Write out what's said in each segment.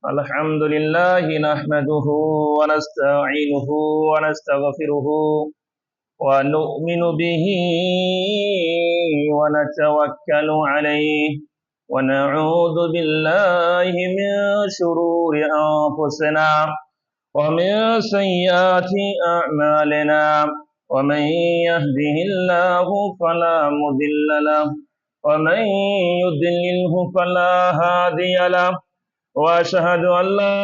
الحمد لله نحمده ونستعينه ونستغفره ونؤمن به ونتوكل عليه ونعوذ بالله من شرور أنفسنا ومن سيئات أعمالنا ومن يهده الله فلا مضل له ومن يضلله فلا هادي له وأشهد أن لا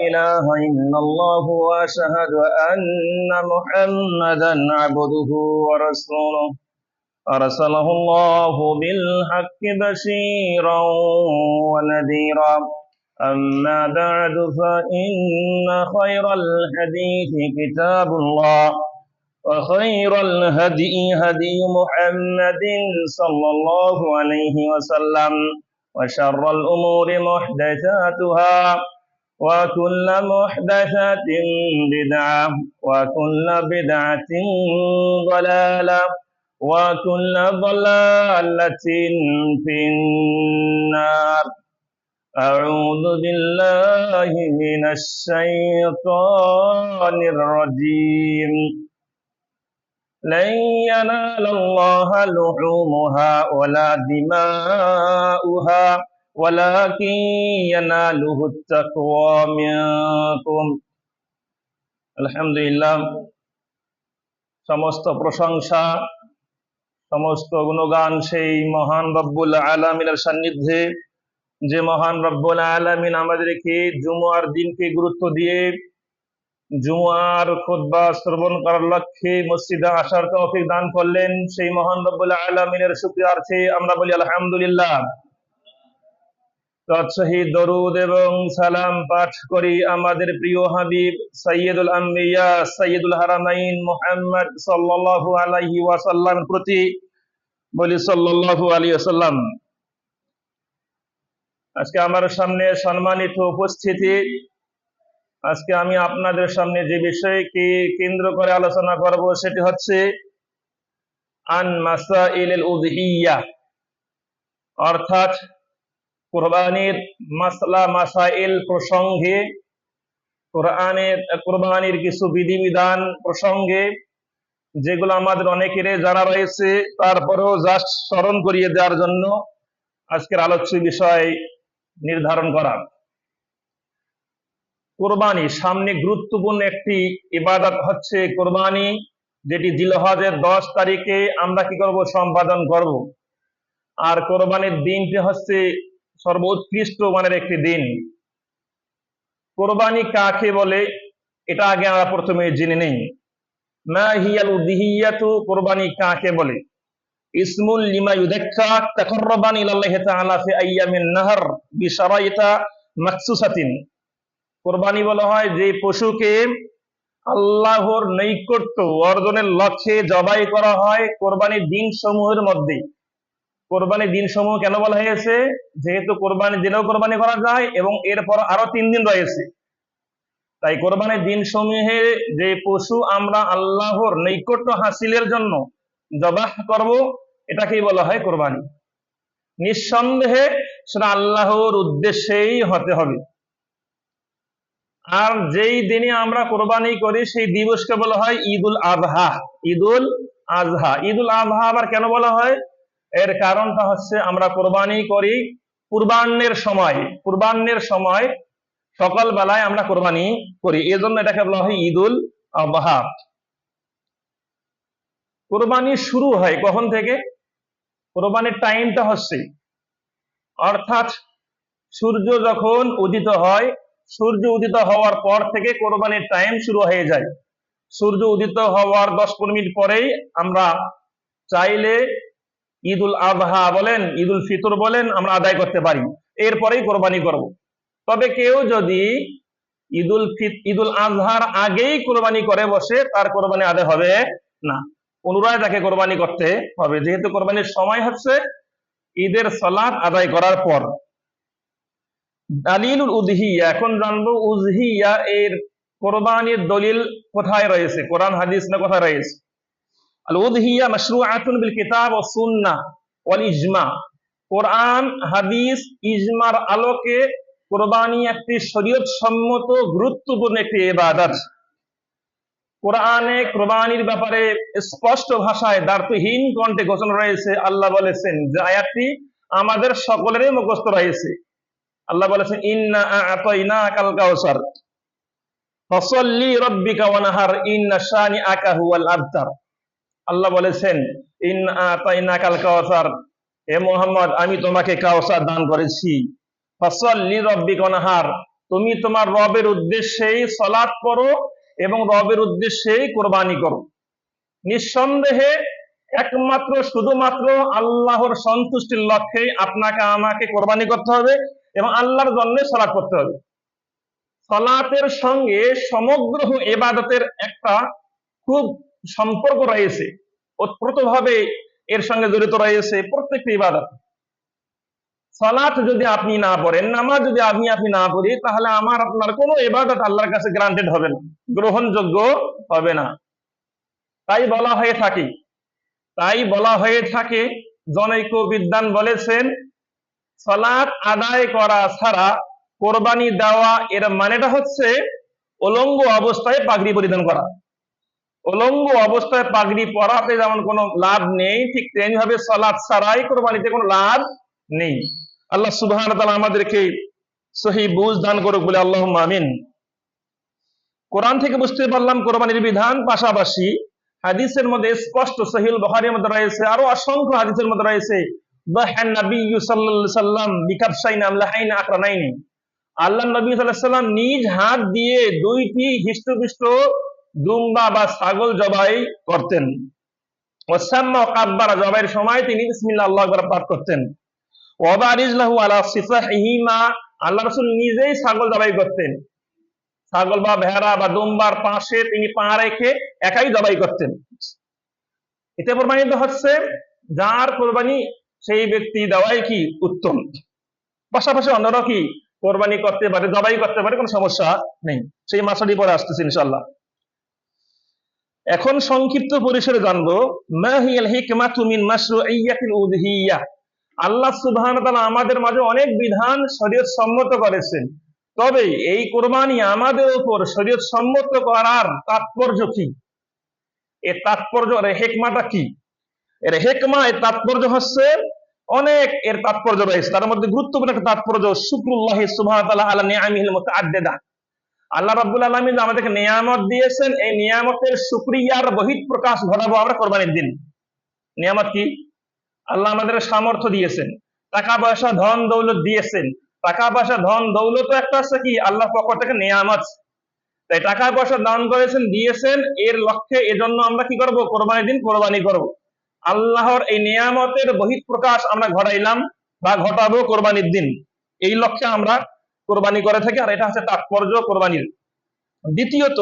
إله إلا الله وأشهد أن محمدا عبده ورسوله أرسله الله بالحق بشيرا ونذيرا أما بعد فإن خير الحديث كتاب الله وخير الهدي هدي محمد صلى الله عليه وسلم وشر الأمور محدثاتها وكل محدثة بدعة وكل بدعة ضلالة وكل ضلالة في النار. أعوذ بالله من الشيطان الرجيم. لن ينال الله لحومها ولا دماؤها ولكن يناله التقوى منكم. আলহামদুলিল্লাহ, সমস্ত প্রশংসা সমস্ত গুণগান সেই মহান রব্বুল আলামিনের সান্নিধ্যে, যে মহান রব্বুল আলামিন আমাদেরকে জুমার দিনকে গুরুত্ব দিয়ে জুমার খুতবা শ্রবণ করার লক্ষ্যে মসজিদে আসার তৌফিক দান করলেন। সেই মহান রব্বুল আলামিনের শুকরিয়ার্থে আমরা বলি আলহামদুলিল্লাহ। তৎসহিত দরুদ এবং সালাম পাঠ করি আমাদের প্রিয় হাবিব সাইয়্যিদুল আম্বিয়া সাইয়্যিদুল হারামাইন মুহাম্মদ সাল্লাল্লাহু আলাইহি ওয়াসাল্লামের প্রতি, বলি সাল্লাল্লাহু আলাইহি ওয়াসাল্লাম। আজকে আমার সামনে সম্মানিত উপস্থিতি, আজকে আমি আপনাদের সামনে যে বিষয়কে কেন্দ্র করে আলোচনা করব সেটি হচ্ছে আন মাসাইলিল উযহিয়া, অর্থাৎ কুরবানির মাসলা মাসাইল প্রসঙ্গে, কুরবানির কিছু বিধিবিধান প্রসঙ্গে যেগুলো আমাদের অনেকেরই জানা রয়েছে, তারপরেও জাস্ট স্মরণ করিয়ে দেওয়ার জন্য আজকের আলোচ্য বিষয় নির্ধারণ করা। কোরবানি সামনে গুরুত্বপূর্ণ একটি ইবাদত হচ্ছে কোরবানি, যেটি জিলহজের 10 তারিখে আমরা কি করব, সম্পাদন করব। আর কোরবানির দিনটি হচ্ছে সর্বোৎকৃষ্ট মানের একটি দিন। কোরবানি কাকে বলে এটা আগে আমরা প্রথমে জেনে নেই। মা হিয়াল উযহিয়াতু, কোরবানি কাকে বলে? ইসমুল লিমা ইউযাক্কা তাকাররুবান ইলাল্লাহি তাআলা ফি আইয়ামিন নাহর বিশারাইতা মাখসুসাতিন। কোরবানি বলা হয় যে পশুকে আল্লাহর নৈকট্য অর্জনের লক্ষ্যে জবাই করা হয় কোরবানির দিন সমূহের মধ্যে। কোরবানির দিন সমূহ কেন বলা হয়েছে? যেহেতু কোরবানির দিনেও কোরবানি করা যায় এবং এরপর আরো 3 দিন রয়েছে, তাই কোরবানির দিন সমূহে যে পশু আমরা আল্লাহর নৈকট্য হাসিলের জন্য জবাহ করব, এটাকেই বলা হয় কোরবানি। নিঃসন্দেহে সেটা আল্লাহর উদ্দেশ্যেই হতে হবে। আর যেই দিনে আমরা কোরবানি করি সেই দিবসকে বলা হয় ঈদুল আযহা। ঈদুল আযহা, ঈদুল আযহা আবার কেন বলা হয়? এর কারণটা হচ্ছে আমরা কোরবানি করি পূর্বাহ্নের সময়, পূর্বাহ্নের সময় সকাল বেলায় আমরা কোরবানি করি, এজন্য এটাকে বলা হয় ঈদুল আযহা। কোরবানি শুরু হয় কখন থেকে? কোরবানির টাইমটা হচ্ছে, অর্থাৎ সূর্য যখন উদিত হয়, সূর্য উদিত হওয়ার পর থেকে কোরবানির টাইম শুরু হয়ে যায়। সূর্য উদিত হওয়ার 10-15 মিনিট পরেই আমরা চাইলে ঈদুল আযহা বলেন, ঈদুল ফিতর বলেন, আমরা আদায় করতে পারি, এরপরেই কোরবানি করব। তবে কেউ যদি ঈদুল আযহার আগেই কোরবানি করে বসে, তার কোরবানি আদায় হবে না, পুনরায় তাকে কোরবানি করতে হবে, যেহেতু কোরবানির সময় হচ্ছে ঈদের সালাত আদায় করার পর। দালিলুল উযহিয়া, এখন জানবো উযহিয়া এর কোরবানির দলিল কোথায় রয়েছে, কোরআন হাদিস না কোথায় রয়েছে। আল উযহিয়া মাশরুআতুন বিল কিতাব ওয়াস সুন্নাহ ওয়াল ইজমা। কোরআন হাদিস ইজমার আলোকে কোরবানি একটি শরীয়ত সম্মত গুরুত্বপূর্ণ একটি ইবাদত। কোরআনে কোরবানির ব্যাপারে স্পষ্ট ভাষায় দ্ব্যর্থহীন কণ্ঠে ঘোষণা রয়েছে। আল্লাহ বলেছেন যে আয়াতটি আমাদের সকলেরই মুখস্থ রয়েছে। আল্লাহ বলেছেন, ইন্না আ'তাইনাকাল কাউসার ফাসাল্লি লিরাব্বিকা ওয়ানহার ইন্না শানিআকা হুয়াল আবতার। আল্লাহ বলেছেন, ইন্না আ'তাইনাকাল কাউসার, হে মুহাম্মদ, আমি তোমাকে কাউসার দান করেছি। ফাসাল্লি লিরাব্বিকা ওয়ানহার, তুমি তোমার রবের উদ্দেশ্যেই সালাত করো এবং রবের উদ্দেশ্যেই কোরবানি করো। নিঃসন্দেহে একমাত্র শুধুমাত্র আল্লাহর সন্তুষ্টির লক্ষ্যে আপনাকে আমাকে কোরবানি করতে হবে এবং আল্লাহর জন্য সালাত করতে হবে। সালাতের সঙ্গে সমগ্র ইবাদতের একটা খুব সম্পর্ক রয়েছে, ওতপ্রোতভাবে এর সঙ্গে জড়িত রয়েছে প্রত্যেকটি ইবাদত। সালাত যদি আপনি না পড়েন, নামাজ যদি আপনি না পড়ি, তাহলে আপনার কোনো ইবাদত আল্লাহর কাছে গ্রান্টেড হবে না, গ্রহণযোগ্য হবে না। তাই বলা হয়ে থাকে জনৈক বিদ্বান বলেছেন, সালাত আদায় করা ছাড়া কোরবানি দেওয়া এর মানেটা হচ্ছে উলঙ্গ অবস্থায় পাগড়ি পরিধান করা। উলঙ্গ অবস্থায় পাগড়ি পরাতে যেমন কোনো লাভ নেই, ঠিক তেমনি ভাবে সালাত ছাড়াই কোরবানিতে কোনো লাভ নেই। আল্লাহ সুবহানাহু ওয়া তাআলা আমাদেরকে সহিহ বুঝ দান করুক বলে আল্লাহুম্মা আমিন। কোরআন থেকে বুঝতে পারলাম কোরবানির বিধান, পাশাপাশি হাদিসের মধ্যে স্পষ্ট, সহিহ বুখারীর মধ্যে রয়েছে, আরো অসংখ্য হাদিসের মধ্যে রয়েছে, দাহান নবিয়্যু সাল্লাল্লাহু আলাইহি সাল্লাম বিকাবশাইন আমলাহাইন আকরানাইন, আল্লাহ নবী সাল্লাল্লাহু আলাইহি সাল্লাম নিজ হাত দিয়ে দুইটি হিষ্টপুষ্ট দুম্বা বা ছাগল জবাই করতেন। ওয়াসাম্মা কাব্বারা, জবাইয়ের সময় তিনি বিসমিল্লাহ আল্লাহু আকবার পাঠ করতেন। ওয়াবারিজলাহু আলা সিফাহিমা, আল্লাহ রাসূল নিজেই ছাগল জবাই করতেন। ছাগল বা ভেড়া বা দুম্বার পাশে তিনি পা রেখে একাই জবাই করতেন। এতে প্রমাণিত হচ্ছে যার কোরবানি সেই ব্যক্তি দেওয়াই কি উত্তম। পাশাপাশি অন্যরা কি কোরবানি করতে পারে, জবাই করতে পারে, কোনো সমস্যা নেই। সেই মাসাটি পরে আসতেছে ইনশাআল্লাহ। এখন সংক্ষিপ্ত পরিসরে জানবো মা হিয়াল হিকমাতু মিন মাশরুইয়্যাতিল উযহিয়্যা। আল্লাহ সুবহানাহু ওয়া তাআলা আমাদের মাঝে অনেক বিধান শরীয়ত সম্মত করেছেন, তবে এই কোরবানি আমাদের উপর শরীয়ত সম্মত করার তাৎপর্য কি, এর তাৎপর্য, এর হিকমাটা কি? এর হিকমা, এর তাৎপর্য হচ্ছে অনেক, এর তাৎপর্য রয়েছে। তার মধ্যে গুরুত্বপূর্ণ একটা তাৎপর্য শুকরুল্লাহ সুবহানাহু ওয়া তাআলা আলা নিআমিহিল মুতাআদ্দিদা। আল্লাহ রাব্বুল আলামিন আমাদেরকে নিয়ামত দিয়েছেন, এই নিয়ামতের শুকরিয়ার বহিঃপ্রকাশ ঘটাবো আমরা কোরবানির দিন। নিয়ামত কি? আল্লাহ আমাদের সামর্থ্য দিয়েছেন, টাকা পয়সা ধন দৌলত দিয়েছেন। টাকা পয়সা ধন দৌলত একটা আছে কি আল্লাহর পক্ষ থেকে নিয়ামত। তাই টাকা পয়সা দান করেছেন, দিয়েছেন, এর লক্ষ্যে এজন্য আমরা কি করব? কোরবানির দিন কোরবানি করব। আল্লাহর এই নিয়ামতের বহিঃপ্রকাশ আমরা ঘটাইলাম বা ঘটাবো কোরবানির দিন, এই লক্ষ্যে আমরা কোরবানি করে থাকি। আর এটা হচ্ছে তাৎপর্য কোরবানির। দ্বিতীয়ত,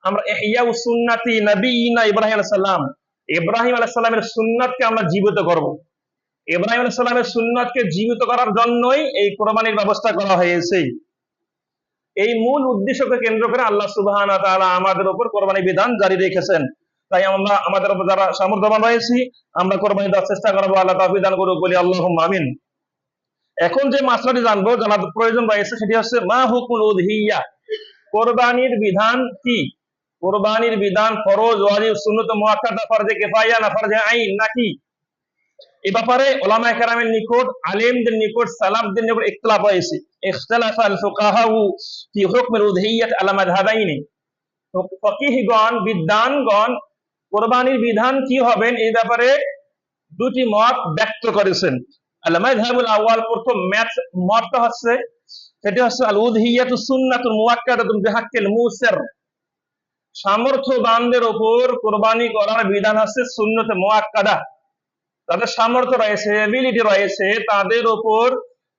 আমরা ইহইয়া সুন্নাতি নবিয়িনা ইব্রাহিম আলাইহিস সালাম, ইব্রাহিম আলাইহিস সালামের সুন্নাতকে আমরা জীবিত করব। ইব্রাহিম আলাইহিস সালামের সুন্নাতকে জীবিত করার জন্যই এই কোরবানির ব্যবস্থা করা হয়েছে। এই মূল উদ্দেশ্যকে কেন্দ্র করে আল্লাহ সুবহানাহু ওয়া তাআলা আমাদের উপর কোরবানি বিধান জারি রেখেছেন। তাই আমরা আমাদের উপর যারা সামর্থ্যবান রয়েছি, আমরা কোরবানি দেওয়ার চেষ্টা করবো। আল্লাহ তাওফীক দান করুক বলি আল্লাহুম্মা আমিন। এখন যে মাসলাটি জানবো, জানার প্রয়োজন রয়েছে, সেটি হচ্ছে মা হুকুল উযহিয়্যা, কোরবানির বিধান কি? কোরবানির বিধান ফরজ, ওয়াজিব, সুন্নত মুআক্কাদা, ফরজে কিফায়া না ফরজে আইন নাকি? এই ব্যাপারে উলামায়ে কেরামের নিকট, আলেমদের নিকট, সালাফদের নিকট ইখতিলাফ হয়েছে। ইখতালাফা আল ফুকাহাউ ফি হুকমিল উযহিয়্যাত আলা মাযহাবাইনি। ফকিহগণ, বিদ্বানগণ কোরবানির বিধান কি হবেন এই ব্যাপারে দুটি মত ব্যক্ত করেছেন। আল মাযহাবুল আউয়াল, প্রথম মতটা হচ্ছে, সেটি হচ্ছে আল উযহিয়্যাতু সুন্নাতুন মুআক্কাদাতুন বিহাক্কিল মুসির, সামর্থ্যবানদের উপর কোরবানি করার বিধান হচ্ছে সুন্নতে মুআক্কাদা। তাদের সামর্থ্য রয়েছে, এবিলিটি রয়েছে, তাদের উপর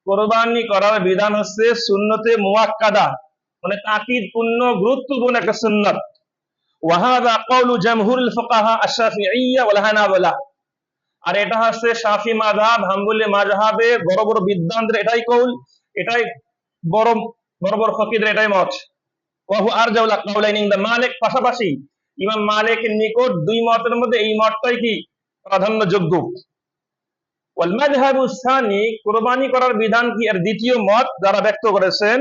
কোরবানি করার বিধান হচ্ছে সুন্নতে মুআক্কাদা, মানে তাকিদপূর্ণ, গুরুত্বপূর্ণ একটা সুন্নাত। ওয়া হাযা কাউলু জামহুরুল ফুকাহা আশ-শাফিঈয়্যা ওয়াল হানাবালা, আর এটা হচ্ছে শাফি মাযহাব, হাম্বলি মাযহাবে বড় বড় বিদ্বানদের এটাই কৌল, এটাই বড় বড় ফকিহদের এটাই মত। ওয়া হুয়া আরজাউল কাউলাইন ইনদা মালিক, পাশাপাশি ইমাম মালিকের নিকট দুই মতের মধ্যে এই মতটাই কি প্রাধান্যযোগ্য। ওয়াল মাযহাবু সানি, কুরবানি করার বিধান কি, এর দ্বিতীয় মত যারা ব্যক্ত করেছেন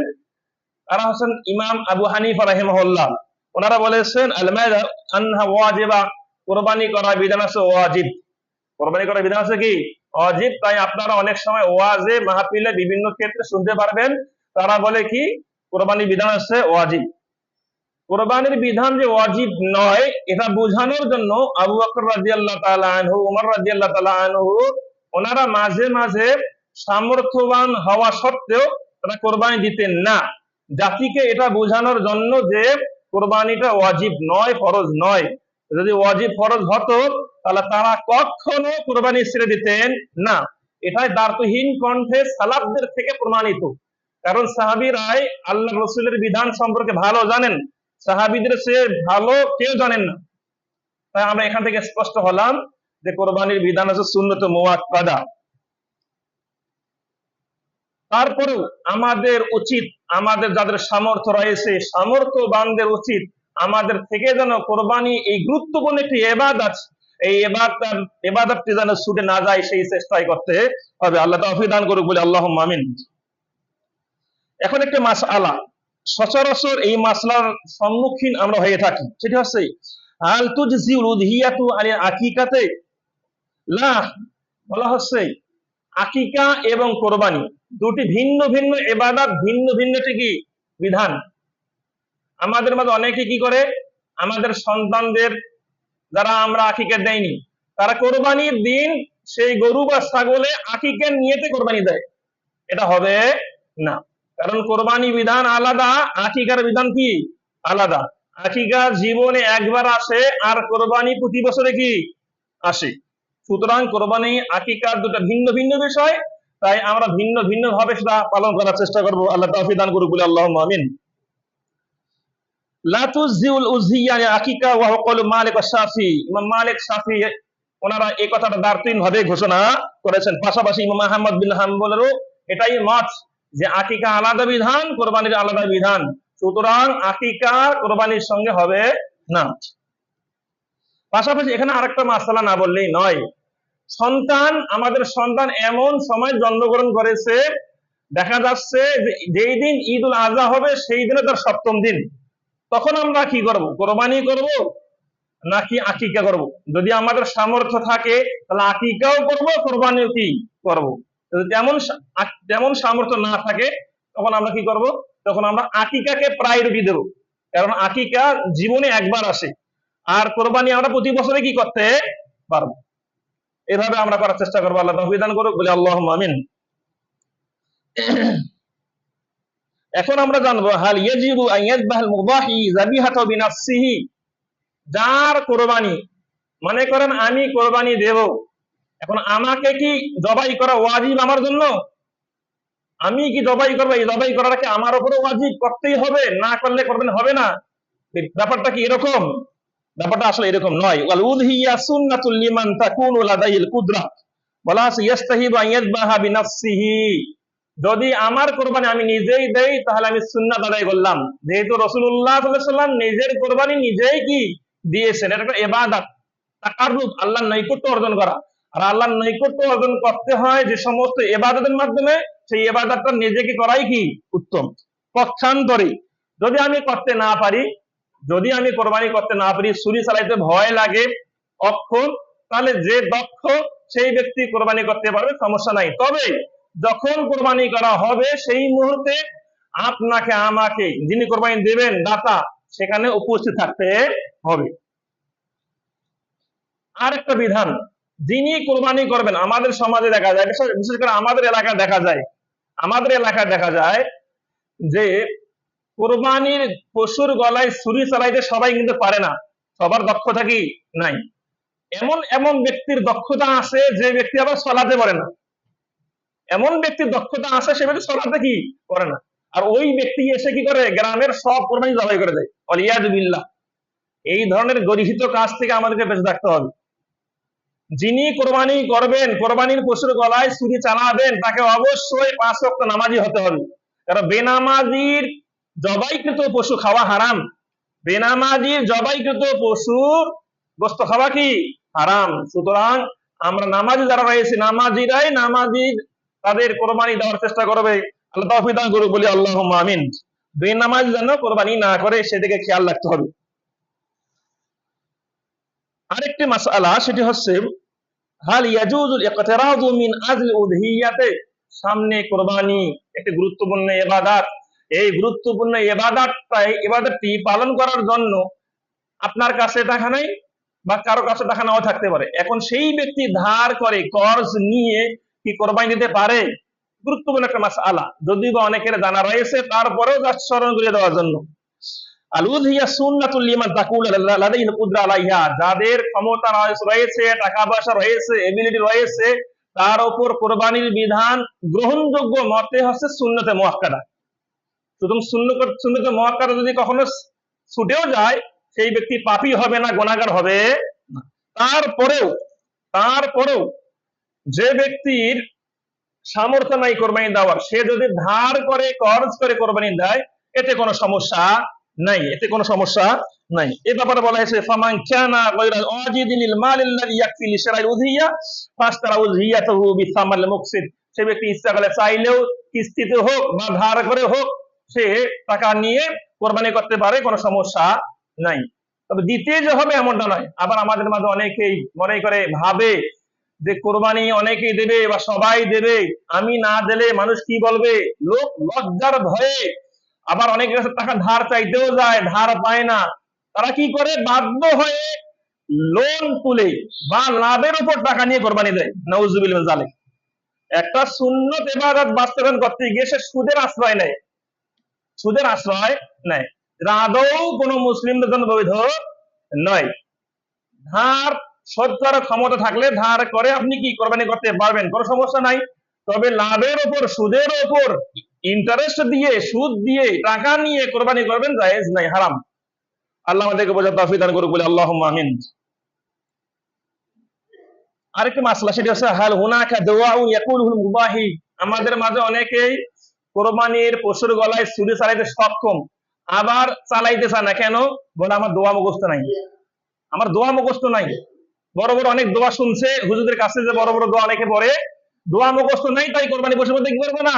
তারা হচ্ছেন ইমাম আবু হানিফা রাহিমাহুল্লাহ। ওনারা বলেছেন আল মাযহাব আনহা ওয়াজিবা, কুরবানি করার বিধান আছে ওয়াজিব। কুরবানি করার বিধান আছে কি ওয়াজিব। তাই আপনারা অনেক সময় ওয়াজে মাহফিলে বিভিন্ন ক্ষেত্রে শুনতে পারবেন তারা বলে কি কুরবানির বিধান আছে ওয়াজিব। কোরবানির বিধান যে ওয়াজিব নয় এটা বোঝানোর জন্য আবু বকর রাদিয়াল্লাহু তাআলা আনহু, ওমর রাদিয়াল্লাহু তাআলা আনহু ওনারা মাঝে মাঝে সামর্থ্যবান হওয়া সত্ত্বেও তারা কোরবানি দিতেন না, জাতিকে এটা বোঝানোর জন্য যে কোরবানিটা ওয়াজিব নয়, ফরজ নয়। যদি ওয়াজিব ফরজ হতো তাহলে তারা কখনো কোরবানি ছেড়ে দিতেন না। এটাই দার্থহীন কণ্ঠে সালাফদের থেকে প্রমাণিত। কারণ সাহাবীরাই আল্লাহ রাসূলের বিধান সম্পর্কে ভালো জানেন, সাহাবীদের সে ভালো কেউ জানেন না। তাই আমরা এখান থেকে স্পষ্ট হলাম যে কোরবানির বিধান আছে সুন্নত মুআক্কাদা। তারপরেও আমাদের উচিত, আমাদের যাদের সামর্থ্য রয়েছে সামর্থ্যবানদের উচিত আমাদের থেকে যেন কোরবানি এই গুরুত্বপূর্ণ একটি ইবাদত, এই ইবাদতটি যেন ছুটে না যায় সেই চেষ্টাই করতে হবে। আল্লাহ তাওফীক দান করুক বলে আল্লাহুম্মা আমিন। এখন একটা মাসআলা, সচরাচর এই মাসলার সম্মুখীন আমরা হয়ে থাকি, সেটা হচ্ছে হাল তুজজিউল উযহিয়াতু আনিল আকিকাতে। না, বলা হচ্ছে আকিকা এবং কোরবানি দুটি ভিন্ন ভিন্ন ইবাদত, ভিন্ন ভিন্ন কি বিধান। আমাদের মাঝে অনেকে কি করে, আমাদের সন্তানদের যারা আমরা আকিকা দেয়নি তারা কোরবানির দিন সেই গরু বা ছাগলে আকিকার নিয়তে কোরবানি দেয়। এটা হবে না, কারণ কোরবানি বিধান আলাদা, আকিকার বিধান কি আলাদা। আকিকা জীবনে একবার আসে আর কোরবানি প্রতি বছরে কি আসে। সুতরাং কোরবানি আকিকার দুটো ভিন্ন ভিন্ন বিষয়, তাই আমরা ভিন্ন ভিন্ন ভাবে সেটা পালন করার চেষ্টা করব। আল্লাহ তাওফীক দান করুক বলে আল্লাহুম্মা আমিন। লা তুযজিউল উযহিয়া আকিকা ওয়া হুয়া কওলু মালিক ওয়া শাফি। ইমাম মালিক, শাফি ওনারা এই কথাটা দার্থহীন ভাবে ঘোষণা করেছেন। পাশাপাশি ইমাম আহমদ বিন হাম্বলেরও এটাই মত যে আকিকা আলাদা বিধান, কোরবানির আলাদা বিধান। সুতরাং আকিকা কোরবানির সঙ্গে হবে না। পাশাপাশি এখানে আরেকটা মাসআলা না বললেই নয়। সন্তান, আমাদের সন্তান এমন সময় জন্মগ্রহণ করেছে, দেখা যাচ্ছে যেই দিন ঈদুল আযহা হবে সেই দিনে তার সপ্তম দিন, তখন আমরা কি করব, কোরবানি করব নাকি আকিকা করব? যদি আমাদের সামর্থ্য থাকে তাহলে আকিকাও করব, কোরবানিও কি করব। যদি তেমন সামর্থ্য না থাকে তখন আমরা কি করব, তখন আমরা আকিকাকে প্রায়োরিটি দেব, কারণ আকিকা জীবনে একবার আসে আর কোরবানি আমরা প্রতি বছরে কি করতে পারবো। এভাবে আমরা করার চেষ্টা করবো। আল্লাহ তাওফীক দান করুক বলে আল্লাহুম্মা আমিন। এখন আমরা জানবো হাল ইয়াজিবু আন ইয়াযবাহাল মুদাহি যাবিহাতা বিনাফসিহি। যার কোরবানি, মনে করেন আমি কোরবানি দেব, এখন আমাকে কি জবাই করা ওয়াজিব আমার জন্য? আমি কি জবাই করবো? এই জবাই করাটাকে আমার উপরে ওয়াজিব করতেই হবে, না করলে কোরবানি হবে না? ব্যাপারটা কি এরকম? ব্যাপারটা আসলে এরকম নয়। ওয়াল উযহিয়া সুন্নাতুল লিমান তাকুনু লাদাইল কুদরা, বলা আছে ইস্তাহিবু আন ইয়াযবাহা বিনাফসিহি। যদি আমার কোরবানি আমি নিজেই দেই তাহলে আমি সুন্নাত আদায় করলাম, যেহেতু রাসূলুল্লাহ সাল্লাল্লাহু আলাইহি ওয়াসাল্লাম নিজের কোরবানি নিজেই কি দিয়েছেন। এটা একটা ইবাদত, তাকাররুব, আল্লাহর নৈকট্য অর্জন করা। আর আল্লাহর নৈকট্য অর্জন করতে হয় যে সমস্ত ইবাদতের মাধ্যমে, সেই ইবাদতটা নিজেকে করাই কি উত্তম। পক্ষান্তরে যদি আমি করতে না পারি, যদি আমি কোরবানি করতে না পারি, ছুরি চালাইতে ভয় লাগে, অক্ষম, তাহলে যে দক্ষ সেই ব্যক্তি কোরবানি করতে পারবে, সমস্যা নাই। তবে যখন কোরবানি করা হবে সেই মুহূর্তে আপনাকে আমাকে, যিনি কোরবানি দেবেন দাতা, সেখানে উপস্থিত থাকতে হবে। আর একটা বিধান, যিনি কোরবানি করবেন, আমাদের সমাজে দেখা যায়, বিশেষ করে আমাদের এলাকায় দেখা যায় যে কোরবানির পশুর গলায় ছুরি চালাইতে সবাই কিন্তু পারে না, সবার দক্ষতা কি নাই। এমন এমন ব্যক্তির দক্ষতা আছে যে ব্যক্তি আবার চলাতে পারে না, এমন ব্যক্তির দক্ষতা আছে সে ব্যক্তি চলাতে কি করে না, আর ওই ব্যক্তি এসে কি করে, গ্রামের সব কোরবানি জবাই করে দেয়। ওয়ালিয়াযু বিল্লাহ। এই ধরনের গর্হিত কাজ থেকে আমাদেরকে বেঁচে থাকতে হবে। যিনি কোরবানি করবেন, কোরবানির পশুর গলায় ছুরি চালাবেন, তাকে অবশ্যই 5 ওয়াক্ত নামাজি হতে হবে। কারণ বেনামাজির জবাইকৃত পশু খাওয়া হারাম, বেনামাজির জবাইকৃত পশুর গোশত খাওয়া কি হারাম। সুতরাং আমরা নামাজি যারা রয়েছে, নামাজি তাদের কোরবানি দেওয়ার চেষ্টা করবে। আল্লাহ তাওফিক দান করুক, বলি আল্লাহুম্মা আমিন। বেনামাজি যেন কোরবানি না করে সেদিকে খেয়াল রাখতে হবে। আরেকটি মাসআলা, সেটি হচ্ছে হাল ইয়াজুজুল ইকতিরাদু মিন আজল উযহিয়াতে। সামনে কোরবানি একটি গুরুত্বপূর্ণ ইবাদত। এই গুরুত্বপূর্ণ ইবাদতটি পালন করার জন্য আপনার কাছে টাকা নাই বা কারো কাছে টাকা নাও থাকতে পারে। এখন সেই ব্যক্তি ধার করে, কর্জ নিয়ে কি কোরবানি দিতে পারে? গুরুত্বপূর্ণ একটা মাসআলা, যদিও বা অনেকের জানা রয়েছে, তারপরেও জাস্ট স্মরণ করে দেওয়ার জন্য। আল উযহিয়া সুন্নাতুল লিমান তাকুল লাদাইহিল কুদরা আলাইহা। যাদের ক্ষমতা রয়েছে, টাকা পয়সা রয়েছে, এবিলিটি রয়েছে, তার উপর কোরবানির বিধান গ্রহণযোগ্য মতে হচ্ছে সুন্নতে মুআক্কাদা। সুতরাং সুন্নতে মুআক্কাদা যদি কখনো ছুটেও যায়, সেই ব্যক্তি পাপী হবে না, গুনাহগার হবে না। তারপরেও যে ব্যক্তির সামর্থ্য নাই কোরবানি দেওয়ার, সে যদি ধার করে, কর্জ করে কোরবানি দেয়, এতে কোনো সমস্যা নাই, এই ব্যাপারে বলা হয়েছে ফামান কানা গায়রা ওয়াজিদিল মালিল্লাযী ইয়াকফি লিশরাইল উযহিয়া ফাশতারা উযহিয়াতাহু বিসামাল মুকসিদ। সে ব্যক্তি ইচ্ছা করলে, চাইলেও কিস্তিতে হোক বা ধার করে হোক, সে টাকা নিয়ে কোরবানি করতে পারে, কোনো সমস্যা নাই। তবে দিতে যে হবে এমনটা নয়। আবার আমাদের মাঝে অনেকেই মনে করে, ভাবে যে কোরবানি অনেকেই দেবে বা সবাই দেবে, আমি না দিলে মানুষ কি বলবে, লোক লজ্জার ভয়ে আবার অনেকের কাছে টাকা ধার চাইতেও যায়, ধার পায় না। তারা কি করে, বাধ্য হয়ে লোন তুলে বা লাভের উপর টাকা নিয়ে কোরবানি দেয়। নাউজুবিল্লাহ মিন যালিক। একটা সুন্নত ইবাদত বাস্তবায়ন করতে গিয়ে সে সুদের আশ্রয় নেয়, এটা আদৌ কোনো মুসলিমদের জন্য বৈধ নয়। ধার শোধ করার ক্ষমতা থাকলে ধার করে আপনি কি কোরবানি করতে পারবেন, কোনো সমস্যা নাই। তবে লাভের উপর, সুদের উপর ইন্টারেস্ট দিয়ে, সুদ দিয়ে টাকা নিয়ে কোরবানি করবেন, জায়েজ নাই, হারাম। আল্লাহ আমাদেরকে বোঝার তৌফিক দান করুক, বলে আল্লাহুম্মা আমিন। আরেকটি মাসলা, সেটি হচ্ছে হাল হুনাকা দুআউ ইয়াকুলুল মুবাহি। আমাদের মাঝে অনেকেই কোরবানির পশুর গলায় ছুরি চালাইতে সক্ষম, আবার চালাইতে চায় না। কেন? বলে আমার দোয়া মুখস্থ নাই। বড় বড় অনেক দোয়া শুনছে হুজুরদের কাছে, যে বড় বড় দোয়া অনেকে পড়ে, দোয়া মুখস্থ নাই, তাই কোরবানি পশুর মধ্যে কি করবে না,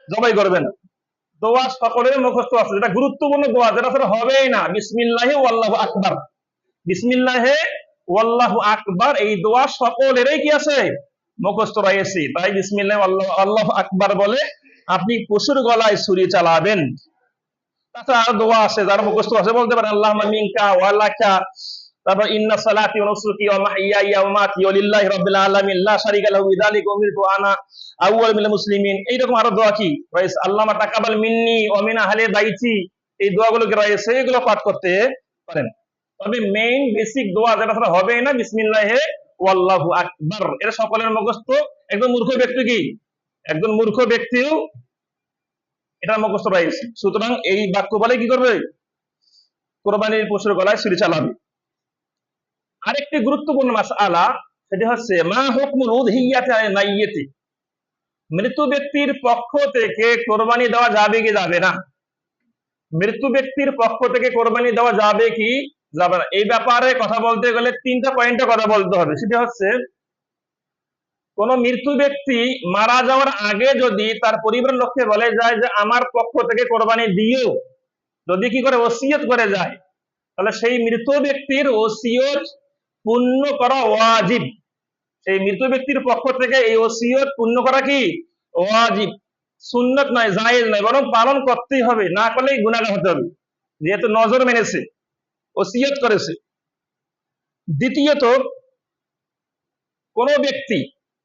জবাই করবে না। দোয়া সকলের মুখস্থ আছে, যেটা গুরুত্বপূর্ণ দোয়া, যেটা আসলে হবেই না, বিসমিল্লাহি ওয়াল্লাহু আকবার। বিসমিল্লাহে ওয়াল্লাহু আকবার, এই দোয়া সকলেরই কি আছে, মুখস্থ রয়েছে। তাই বিসমিল্লাহ আল্লাহু আকবার বলে আপনি পশুর গলায় ছুরি চালাবেন। তাছাড়া আরো দোয়া আছে, যারা মুখস্থ আছে বলতে পারেন আল্লাহুম্মা মিনকা ওয়া লাকা, তারপর ইন্না সালাতি ওয়া নুসুকি ওয়া মাহইয়ায়া ওয়া মামাতি লিল্লাহি রাব্বিল আলামিন লা শারীকা লাহু বিযালিকা উমিরতু আনা আউয়াল মিনাল মুসলিমিন। এইরকম আরো দোয়া কি রয়েছে, আল্লাহুম্মা তাকাব্বাল মিন্নি ওয়া মিন আহলি বাইতি, এই দোয়াগুলো কি রয়েছে, এগুলো পাঠ করতে পারেন। তবে মেইন বেসিক দোয়া যেটা আসলে হবে না, বিসমিল্লাহে ওয়াল্লাহু আকবার, এটা সকলের মুখস্থ। একজন মূর্খ ব্যক্তিও এটা মুখস্থ রয়েছে। সুতরাং এই বাক্য বলে কি করবে, কোরবানির পশুর গলায় ছুরি চালাবে। আরেকটি গুরুত্বপূর্ণ মাসআলা, সেটি হচ্ছে মা হুকমুল উযহিয়াতি আল মাইয়িতি। মৃত ব্যক্তির পক্ষ থেকে কোরবানি দেওয়া যাবে কি যাবে না? মৃত্যু ব্যক্তির পক্ষ থেকে কোরবানি দেওয়া যাবে কি যাবে না, এই ব্যাপারে কথা বলতে গেলে তিনটা পয়েন্টে কথা বলতে হবে। সেটা হচ্ছে, কোন মৃত্যু ব্যক্তি মারা যাওয়ার আগে যদি তার পরিবারের লোককে বলে যায় যে আমার পক্ষ থেকে কোরবানি দিও, যদি কি করে ওসিয়ত করে যায়, তাহলে সেই মৃত ব্যক্তির ওসিয়ত পূর্ণ করা ওয়াজিব। সেই মৃত ব্যক্তির পক্ষ থেকে এই ওসিয়ত পূর্ণ করা কি ওয়াজিব, সুন্নত নয়, জায়েজ নয়, বরং পালন করতেই হবে, না করলেই গুনাহগার হতে হবে, যেহেতু নজর মেনেছে, ওসিয়ত করেছে। দ্বিতীয়ত, কোন ব্যক্তি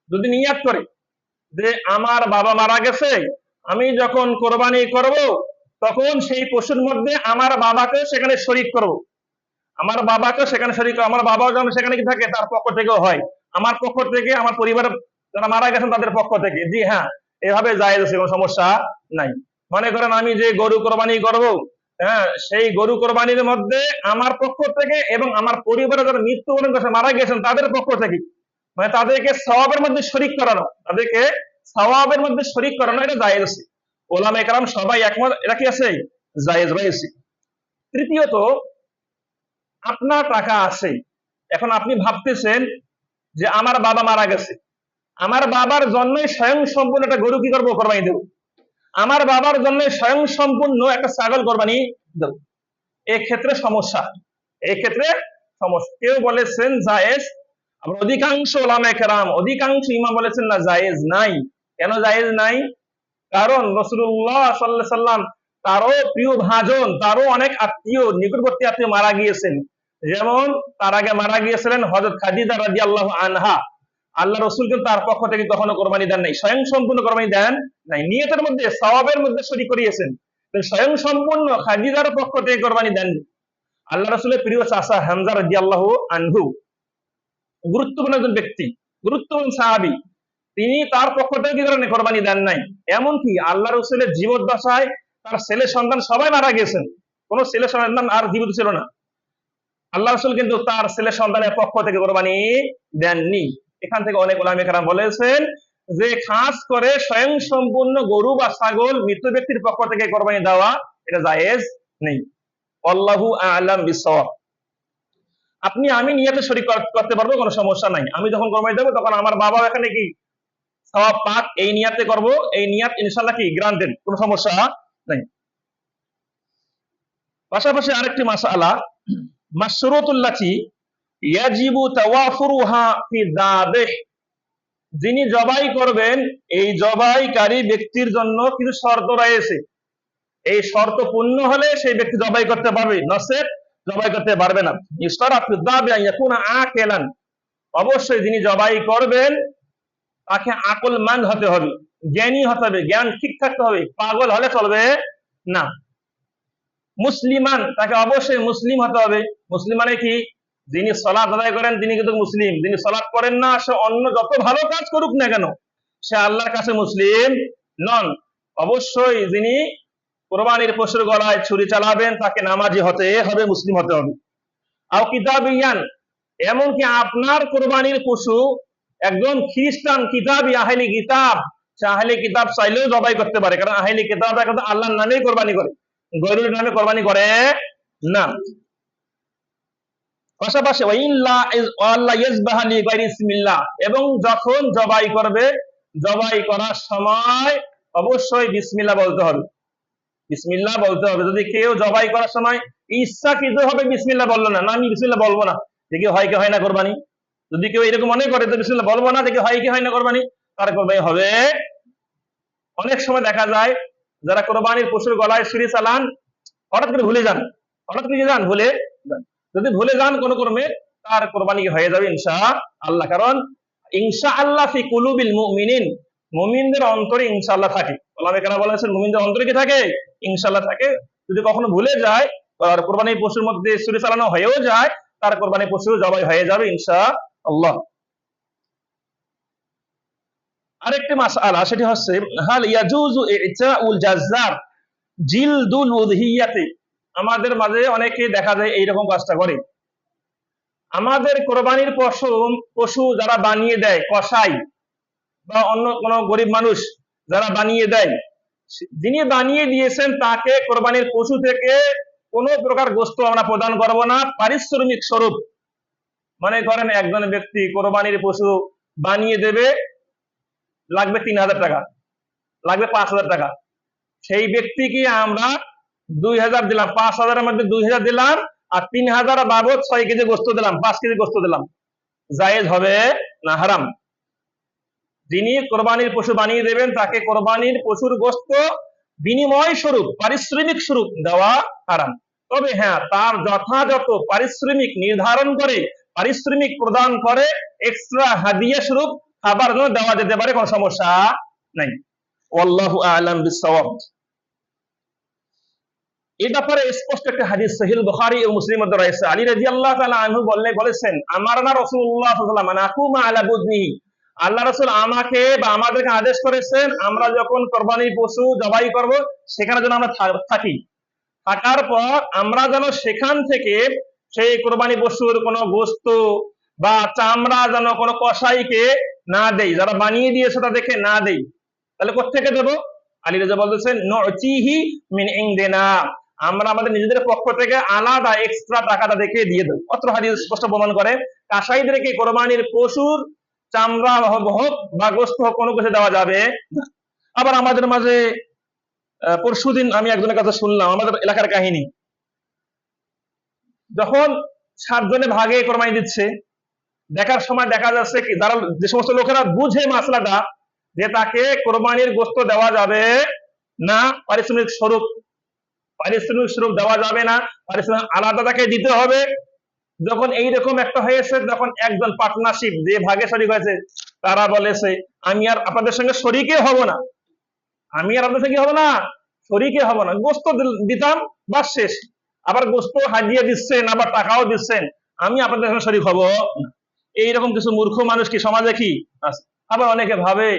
যদি নিয়াত করে যে আমার বাবা মারা গেছে, আমি যখন কোরবানি করব তখন সেই পশুর মধ্যে আমার বাবাকে সেখানে শরীক করব, আমার বাবাও যেন সেখানে কি থাকে, তার পক্ষ থেকেও হয়, আমার পক্ষ থেকে, আমার পরিবার যারা মারা গেছেন তাদের পক্ষ থেকে। জি হ্যাঁ, এভাবে জায়েজ আছে, কোনো সমস্যা নাই। মনে করেন আমি যে গরু কোরবানি করব, হ্যাঁ, সেই গরু কোরবানির মধ্যে আমার পক্ষ থেকে এবং আমার পরিবারের যারা মৃত্যুবরণ করেছে, মারা গেছেন, তাদের পক্ষ থেকে, মানে তাদেরকে সওয়াবের মধ্যে শরীক করানো, এটা জায়েজ আছে। ওলামায়ে কেরাম সবাই একমত, এটা কি আছে, জায়েজ রয়েছে। তৃতীয়ত, আপনার টাকা আছে, এখন আপনি ভাবতেছেন যে আমার বাবা মারা গেছে, আমার বাবার জন্যই স্বয়ং সম্পূর্ণ একটা গরু কি করবো, কোরবানি দেবো, আমার বাবার জন্য স্বয়ং সম্পূর্ণ একটা ছাগল কোরবানি দেবো, এক্ষেত্রে সমস্যা, এক্ষেত্রে সমস্যা। কেউ বলেছেন জায়েজ, আবার অধিকাংশ ওলামায়ে কেরাম, অধিকাংশ ইমাম বলেছেন না, জায়েজ নাই। কেন জায়েজ নাই? কারণ রাসূলুল্লাহ সাল্লাল্লাহু আলাইহি সাল্লাম তারও প্রিয় ভাজন, তারও অনেক আত্মীয়, নিকটবর্তী আত্মীয় মারা গিয়েছেন। যেমন তার আগে মারা গিয়েছিলেন হযরত খাদিজা রাদিয়াল্লাহু আনহা। আল্লাহ রাসূল কিন্তু তার পক্ষ থেকে কখনো কোরবানি দেন নাই, স্বয়ং সম্পূর্ণ কোরবানি দেন নাই, নিয়তের মধ্যে সওয়াবের মধ্যে শরীক করিয়েছেন, স্বয়ং সম্পূর্ণ খাদিজার পক্ষ থেকে কোরবানি দেন। আল্লাহ রাসূলের প্রিয় চাচা হামজা রাদিয়াল্লাহু আনহু, গুরুত্বপূর্ণ একজন ব্যক্তি, গুরুত্বপূর্ণ সাহাবী, তিনি তার পক্ষ থেকে কি করেন, কোরবানি দেন নাই। এমনকি আল্লাহ রাসূলের জীবদ্দশায় তার ছেলে সন্তান সবাই মারা গেছেন, কোন ছেলে সন্তান আর জীবিত ছিল না। আল্লাহ রাসূল কিন্তু তার ছেলে সন্তানের পক্ষ থেকে কোরবানি দেননি। এখান থেকে অনেক উলামায়ে কেরাম বলেছেন যে খাস করে স্বয়ং সম্পূর্ণ গরু বা ছাগল মৃত ব্যক্তির পক্ষ থেকে কোরবানি দেওয়া এটা জায়েজ নেই। আল্লাহু আ'লাম বিসওয়াব। আপনি আমি নিয়তে শরীক করতে পারবো, কোনো সমস্যা নাই। আমি যখন কোরবানি দেবো তখন আমার বাবা এখানে কি সওয়াব পাক, এই নিয়াতে করব, এই নিয়াত ইনশাআল্লাহ কি গ্রান্টেড, কোনো সমস্যা নাই। পাশাপাশি আরেকটি মাসআলা, মাশরুতুল্লাতি ইয়াজিবু তাওয়াফুরুহা ফি যাবিহ, যিনি জবাই করবেন এই জবাইকারী ব্যক্তির জন্য কিছু শর্ত রয়েছে, এই শর্ত পূর্ণ হলে সেই ব্যক্তি জবাই করতে পারবে, নচেৎ জবাই করতে পারবে না। ইশতারাতু যাবি আন ইয়াকুনা আকিলান, অবশ্যই যিনি জবাই করবেন তাকে আকলমান হতে হবে, জ্ঞানী হতে হবে, জ্ঞান ঠিক থাকতে হবে, পাগল হলে চলবে না। মুসলিমান, তাকে অবশ্যই মুসলিম হতে হবে। মুসলিম মানে কি? যিনি সালাত আদায় করেন তিনি কিন্তু মুসলিম, যিনি সালাত করেন না সে অন্য যত ভালো কাজ করুক না কেন সে আল্লাহর কাছে মুসলিম নন। অবশ্যই যিনি কোরবানির পশুর গলায় ছুরি চালাবেন তাকে নামাজি হতে হবে, মুসলিম হতে হবে। আও কিতাবিয়ান, এমনকি আপনার কোরবানির পশু একজন খ্রিস্টান কিতাবী আহলি কিতাব, সে আহলি কিতাব চাইলেও জবাই করতে পারে, কারণ আহলি কিতাব কিন্তু আল্লাহর নামেই কোরবানি করে, গরুর নামে কোরবানি করে না। পাশাপাশি এবং যখন জবাই করবে, জবাই করার সময় অবশ্যই বিসমিল্লাহ বলতে হবে, বিসমিল্লাহ বলতে হবে। যদি কেউ জবাই করার সময় ইচ্ছাকৃত হবে বিসমিল্লাহ বললো না, আমি বিসমিল্লাহ বলবো না, দেখি হয় কি হয় না কোরবানি, যদি কেউ এরকম মনে করে তো বিসমিল্লাহ বলবো না, দেখি হয় কি হয় না কোরবানি, তার কোরবানি হবে। অনেক সময় দেখা যায় যারা কোরবানির পশুর গলায় ছুরি চালান হঠাৎ করে ভুলে যান, হঠাৎ করে যান ভুলে যান, যদি ভুলে যান কোন ক্রমে তার কোরবানি হয়ে যাবে ইনশাআল্লাহ। কারণ ইনশাআল্লাহ ফি কুলুবিল মুমিনিন, মুমিনদের অন্তরে ইনশাআল্লাহ থাকে। ওলামায়ে কেরাম বলেছেন মুমিনদের অন্তরে কি থাকে? ইনশাআল্লাহ থাকে। যদি কখনো ভুলে যায় আর কোরবানির পশুর মধ্যে ছুরি চালানো হয়েও যায়, তার কোরবানির পশু জবাই হয়ে যাবে ইনশাআল্লাহ। আরেকটি মাসআলা, সেটি হচ্ছে হাল ইয়াজুজু ইতাউল জাজ্জার জিলদুল উযহিয়াতি। আমাদের মাঝে অনেকে দেখা যায় এইরকম কাজটা করে, আমাদের কোরবানির পশু যারা বানিয়ে দেয়, কসাই বা অন্য কোন গরিব মানুষ যারা বানিয়ে দেয়, যিনি বানিয়ে দিয়েছেন তাকে কোরবানির পশু থেকে কোন প্রকার গোশত আমরা প্রদান করব না পারিশ্রমিক স্বরূপ। মনে করেন একজন ব্যক্তি কোরবানির পশু বানিয়ে দেবে, লাগবে ৩,০০০ টাকা, লাগবে ৫,০০০ টাকা, সেই ব্যক্তিকে আমরা ২,০০০ দিলাম, ৫,০০০-এর মধ্যে ২,০০০ দিলাম, আর ৩,০০০ বাবদ ৬ কেজি গোশত দিলাম, ৫ কেজি গোশত দিলাম, জায়েজ হবে না হারাম? যিনি কোরবানির পশু বানিয়ে দেবেন তাকে কোরবানির পশুর গোশত বিনিময় স্বরূপ, পারিশ্রমিক স্বরূপ দেওয়া হারাম। তবে হ্যাঁ, তার যথাযথ পারিশ্রমিক নির্ধারণ করে, পারিশ্রমিক প্রদান করে এক্সট্রা হাদিয়া স্বরূপ খাবার জন্য দেওয়া যেতে পারে, কোনো সমস্যা নাই। আল্লাহু আ'লাম বিসসাওয়াব। এই ব্যাপারে স্পষ্ট একটা হাদিস সহিহ বুখারী ও মুসলিমের মধ্যে রয়েছে। আলী রাদিয়াল্লাহু তাআলা আনহু বলেছেন, আমারনা রাসূলুল্লাহ সাল্লাল্লাহু আলাইহি ওয়াসাল্লাম নাকুমা আলা বুদনিহি, আল্লাহ রাসূল আমাকে বা আমাদেরকে আদেশ করেছেন আমরা যখন কোরবানির পশু জবাই করব সেখানে যেন আমরা থাকি, থাকার পর আমরা যেন সেখান থেকে সেই কোরবানি পশুর কোনো গোশত বা চামড়া যেন কোনো কসাইকে না দেই, যারা বানিয়ে দিয়েছে তাদেরকে না দেই। তাহলে কোত্থেকে দেব? আলী রাজা বলতেছেন নুতিহি মিন ইনদিনা, আমরা আমাদের নিজেদের পক্ষ থেকে আলাদা এক্সট্রা টাকাটা দেখে দিয়ে দেবো। অত্র হাদিস স্পষ্ট প্রমাণ করে কাসাইদেরকে কোরবানির পশুর চামড়া হোক বা গোস্ত হোক কোনো কিছু দেওয়া যাবে না। আবার আমাদের মাঝে পরশুদিন আমি একজনের কাছে শুনলাম, আমাদের এলাকার কাহিনী, যখন 7 জনে ভাগে কোরবানি দিচ্ছে, দেখার সময় দেখা যাচ্ছে কি যারা যে সমস্ত লোকেরা বুঝে মাসলাটা যে তাকে কোরবানির গোস্ত দেওয়া যাবে না, পারিশ্রমিক স্বরূপ দেওয়া যাবে না, পারিশ্রমিক আলাদা তাকে দিতে হবে, যখন এইরকম একটা হয়েছে, যখন একজন পার্টনারশিপ যে ভাগে শরিক হয়েছে তারা বলেছে আমি আর আপনাদের সঙ্গে শরিকে হব না, আমি আর আপনাদের সঙ্গে হব না, শরিকে হব না, গোস্ত দিতাম বাস শেষ। আবার গোস্ত হাজিয়ে দিচ্ছেন, আবার টাকাও দিচ্ছেন, আমি আপনাদের সঙ্গে শরিক হব না। এইরকম কিছু মূর্খ মানুষ কি সমাজে কি আছে? আবার অনেকে ভাবে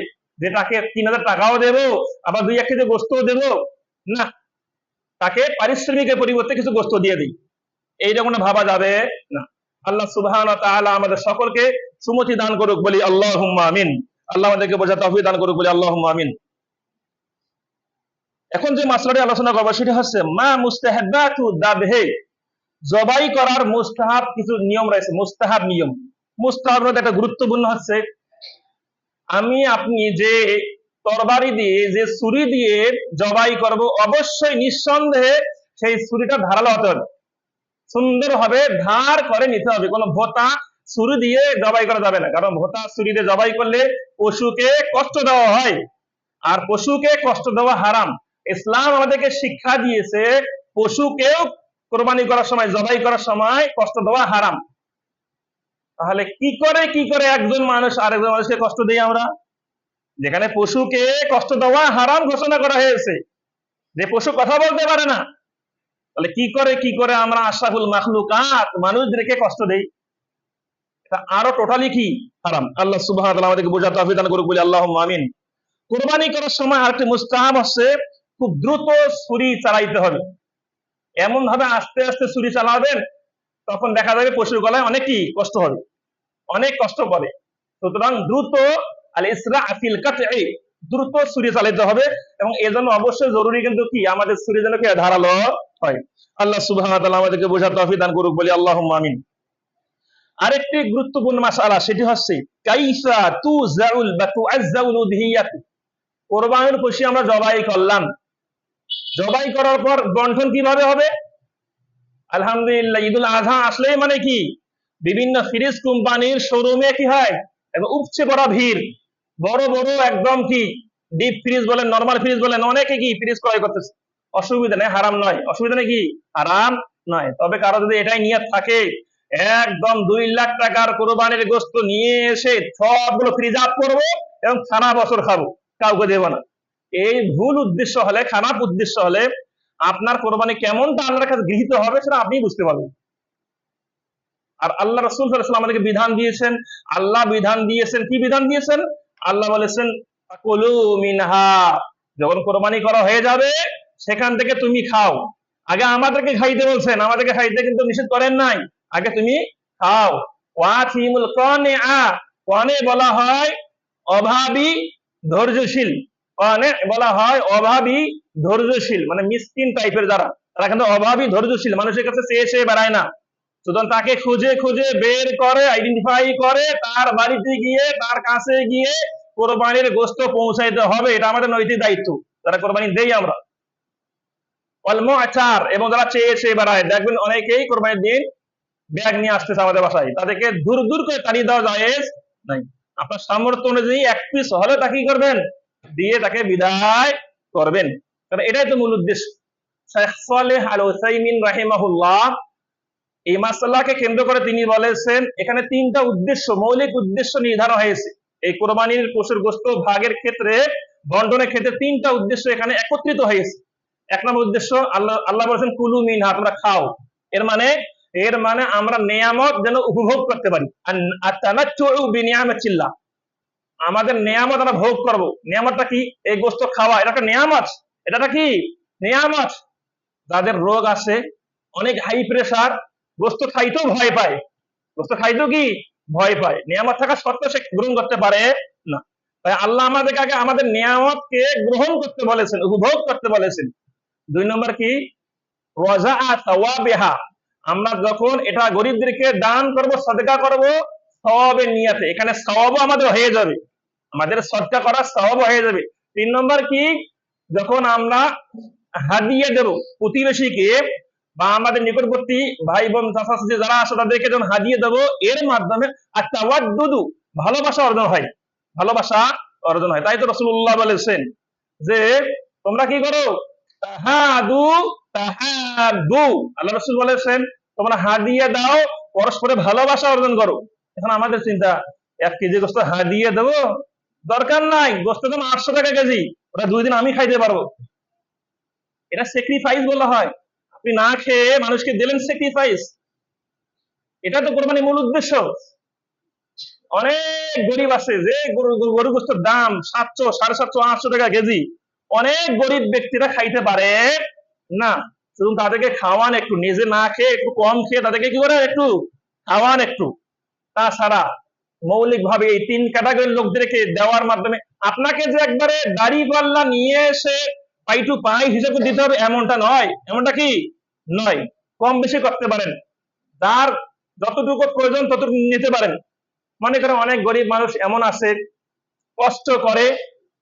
যে তাকে 3000 টাকাও দেবো, আবার 2-1 কেজি গোস্তও দেবো না, তাকে পারিশ্রমিকের পরিবর্তে কিছু গোস্ত দিয়ে দিই, এইরকম ভাবা যাবে না। আল্লাহ সুবহানাহু ওয়া তাআলা আমাদের সকলকে সুমতি দান করুক, বলি আল্লাহুম্মা আমিন। আল্লাহ আমাদেরকে বোঝার তৌফিক দান করুক, বলি আল্লাহুম্মা আমিন। এখন যে মাসলাটি আলোচনা করবো সেটা হচ্ছে মা মুস্তাহাব্বাতু দাবহে, জবাই করার মুস্তাহাব কিছু নিয়ম রয়েছে, মুস্তাহাব নিয়ম। মুস্তাহাব একটা গুরুত্বপূর্ণ হচ্ছে আমি আপনি যে তরবারি দিয়ে, যে ছুরি দিয়ে জবাই করব, অবশ্যই নিঃসন্দেহে সেই ছুরিটা ধারালো হতে হবে, সুন্দরভাবে ধার করে নিতে হবে। কোনো ভোতা ছুরি দিয়ে জবাই করা যাবে না, কারণ ভোতা ছুরি দিয়ে জবাই করলে পশুকে কষ্ট দেওয়া হয়, আর পশুকে কষ্ট দেওয়া হারাম। ইসলাম আমাদেরকে শিক্ষা দিয়েছে পশুকেও কোরবানি করার সময়, জবাই করার সময় কষ্ট দেওয়া হারাম। তাহলে কি করে একজন মানুষ আরেকজন মানুষকে কষ্ট দেই আমরা? যেখানে পশুকে কষ্ট দেওয়া হারাম ঘোষণা করা হয়েছে, যে পশু কথা বলতে পারে না, তাহলে কি করে আমরা আশরাফুল মাখলুকাত মানুষদেরকে কষ্ট দেই? এটা আরো টোটালি কি হারাম। আল্লাহ সুবহানাহু ওয়া তাআলা আমাদেরকে বোঝার তৌফিক দান করুক, বলি আল্লাহুম্মা আমিন। কুরবানি করার সময় আরেকটি মুস্তাহাব হচ্ছে খুব দ্রুত ছুরি চালাইতে হবে, এমন ভাবে আস্তে আস্তে ছুরি চালাবেন তখন দেখা যাবে পশুর গলায় অনেক কি কষ্ট হবে, অনেক কষ্ট করে। সুতরাং দ্রুত আল ইসরা ফিল কাতঈ, দ্রুত ছুরি চালাতে হবে, এবং এজন্য অবশ্যই জরুরি কিন্তু কি আমাদের ছুরি যেন কি ধারালো হয়। আল্লাহ সুবহানাহু ওয়া তাআলা আমাদেরকে বোঝার তৌফিক দান করুক, বলি আল্লাহুম্মা আমিন। আরেকটি গুরুত্বপূর্ণ মাসআলা সেটি হচ্ছে কাইফা তুযাউল বা তুআজ্জাউল উযহিয়াতু, কোরবানির পশু আমরা জবাই করলাম, জবাই করার পর বন্টন কিভাবে হবে? আলহামদুলিল্লাহ, ঈদুল আযহা আসলেই মানে কি বিভিন্ন ফ্রিজ কোম্পানির শোরুমে কি হয় এবং উপচে পড়া ভিড়, বড় বড় একদম কি ডিপ ফ্রিজ বলেন, নরমাল ফ্রিজ বলেন, অনেকে কি ফ্রিজ ক্রয় করতেছে। অসুবিধা নেই, হারাম নয়, অসুবিধা নেই, কি হারাম নয়। তবে কারো যদি এটাই নিয়ত থাকে একদম 2 লাখ টাকার কোরবানির গোস্ত নিয়ে এসে সবগুলো ফ্রিজ আপ করবো এবং সারা বছর খাবো, কাউকে দেবো না, এই ভুল উদ্দেশ্য হলে, খারাপ উদ্দেশ্য হলে আপনার কোরবানি কেমনটা আল্লাহর কাছে গৃহীত হবে সেটা আপনি বুঝতে পারবেন। আর আল্লাহ রাসূল সাল্লাল্লাহু আলাইহি ওয়াসাল্লাম আমাদেরকে বিধান দিয়েছেন, আল্লাহ বিধান দিয়েছেন, কি বিধান দিয়েছেন? আল্লাহ বলেছেন কুলু মিনহা, যখন কোরবানি করা হয়ে যাবে সেখান থেকে তুমি খাও। আগে আমাদেরকে খাইতে বলছেন, আমাদেরকে খাইতে কিন্তু নিষেধ করেন নাই, আগে তুমি খাও। ওয়াতিমুল কানিআ, কানে বলা হয় অভাবী ধৈর্যশীল, কানে বলা হয় অভাবী ধৈর্যশীল, মানে মিসকিন টাইপের যারা, তারা কিন্তু অভাবী ধৈর্যশীল, মানুষের কাছে চেয়ে বেড়ায় না। সুতরাং তাকে খুঁজে খুঁজে বের করে, আইডেন্টিফাই করে, তার বাড়িতে গিয়ে, তার কাছে গিয়ে কোরবানির গোশত পৌঁছাইতে হবে, এটা আমাদের নৈতিক দায়িত্ব যারা কোরবানি দেই আমরা। ওয়াল মুআতার, এবং যারা চেয়ে বেড়ায়, দেখবেন অনেকেই কোরবানির দিন ব্যাগ নিয়ে আসতেছে আমাদের বাসায়, তাদেরকে দূর দূর করে তাড়িয়ে দেওয়া জায়েজ নাই। আপনার সামর্থ্য অনুযায়ী 1 পিস হলে তাকে কি করবেন? দিয়ে তাকে বিদায় করবেন, কারণ এটাই তো মূল উদ্দেশ্য। শেখ সালেহ আল উসাইমিন রাহিমাহুল্লাহ এই মাসআলাকে কেন্দ্র করে তিনি বলেছেন এখানে 3টা উদ্দেশ্য, মৌলিক উদ্দেশ্য নির্ধারণ হয়েছে। এই কোরবানির পশুর গোশত ভাগের ক্ষেত্রে, বন্টনের ক্ষেত্রে 3টা উদ্দেশ্য এখানে একত্রিত হয়েছে। 1 নম্বর উদ্দেশ্য, আল্লাহ বলেছেন কুলু মিনহা, তোমরা খাও। এর মানে আমরা নিয়ামত যেন উপভোগ করতে পারি। আত-তামাত্তুউ বিনিয়ামাতিল্লাহ, আমাদের নিয়ামত আমরা ভোগ করব। নিয়ামতটা কি? এই গোশত খাওয়া, এটা একটা নিয়ামত। এটা কি নিয়ামত? যাদের রোগ আছে, অনেক হাই প্রেসার, গোশত খাইতেও ভয় পায়, গোশত খাইতেও কি ভয় পায়, নিয়ামত থাকা সত্ত্বেও সে গ্রহণ করতে পারে না। তাই আল্লাহ আমাদেরকে আগে আমাদের নিয়ামতকে গ্রহণ করতে বলেছেন, উপভোগ করতে বলেছেন। 2 নম্বর কি? রাজাআ সাওয়াবিহা, আমরা যখন এটা গরিবদেরকে দান করব, সদকা করব সওয়াবের নিয়তে, এখানে সওয়াবও আমাদের হয়ে যাবে, আমাদের সদকা করার সওয়াব হয়ে যাবে। 3 নম্বর কি, যখন আমরা হাদিয়া দেব প্রতিবেশীকে বা আমাদের নিকটবর্তী ভাই বোন চাচা চাচী যারা আছে তাদেরকে যখন হাদিয়া দেব, এর মাধ্যমে আত-তাওয়াদ্দুদু, ভালোবাসা অর্জন হয়, ভালোবাসা অর্জন হয়। তাই তো রাসূলুল্লাহ বলেছেন যে তোমরা কি করো, তাহাদু তাহাবু, আল্লাহ রাসূল বলেছেন তোমরা হাদিয়া দাও, পরস্পরে ভালোবাসা অর্জন করো। এখন আমাদের চিন্তা, 1 কেজি গোস্ত হাদিয়া দেবো, দরকার নাই, গোস্তের দাম 800 টাকা কেজি, ওটা 2 দিন আমি খাইতে পারবো। এটা স্যাক্রিফাইস বলা হয়। আপনি না খেয়ে মানুষকে দিলেন, স্যাক্রিফাইস। এটা তো কোরবানির মূল উদ্দেশ্য। অনেক গরিব আছে যে গরু গোস্তের দাম 700, 750, 800 টাকা কেজি, অনেক গরিব ব্যক্তিরা খাইতে পারে না। শুধু তাদেরকে খাওয়ান একটু, নিজে না খেয়ে একটু কম খেয়ে তাদেরকে কি করে একটু খাওয়ান একটু। তাছাড়া মৌলিক ভাবে এই 3 ক্যাটাগরির লোকদেরকে দেওয়ার মাধ্যমে আপনাকে যে একবারে দাড়ি পাল্লা নিয়ে এসে পাই টু পাই হিসেবে দিতে হবে এমনটা নয়, এমনটা কি নয়, কম বেশি করতে পারেন, যার যতটুকু প্রয়োজন ততটুকু নিতে পারেন। মনে করেন অনেক গরিব মানুষ এমন আছে, কষ্ট করে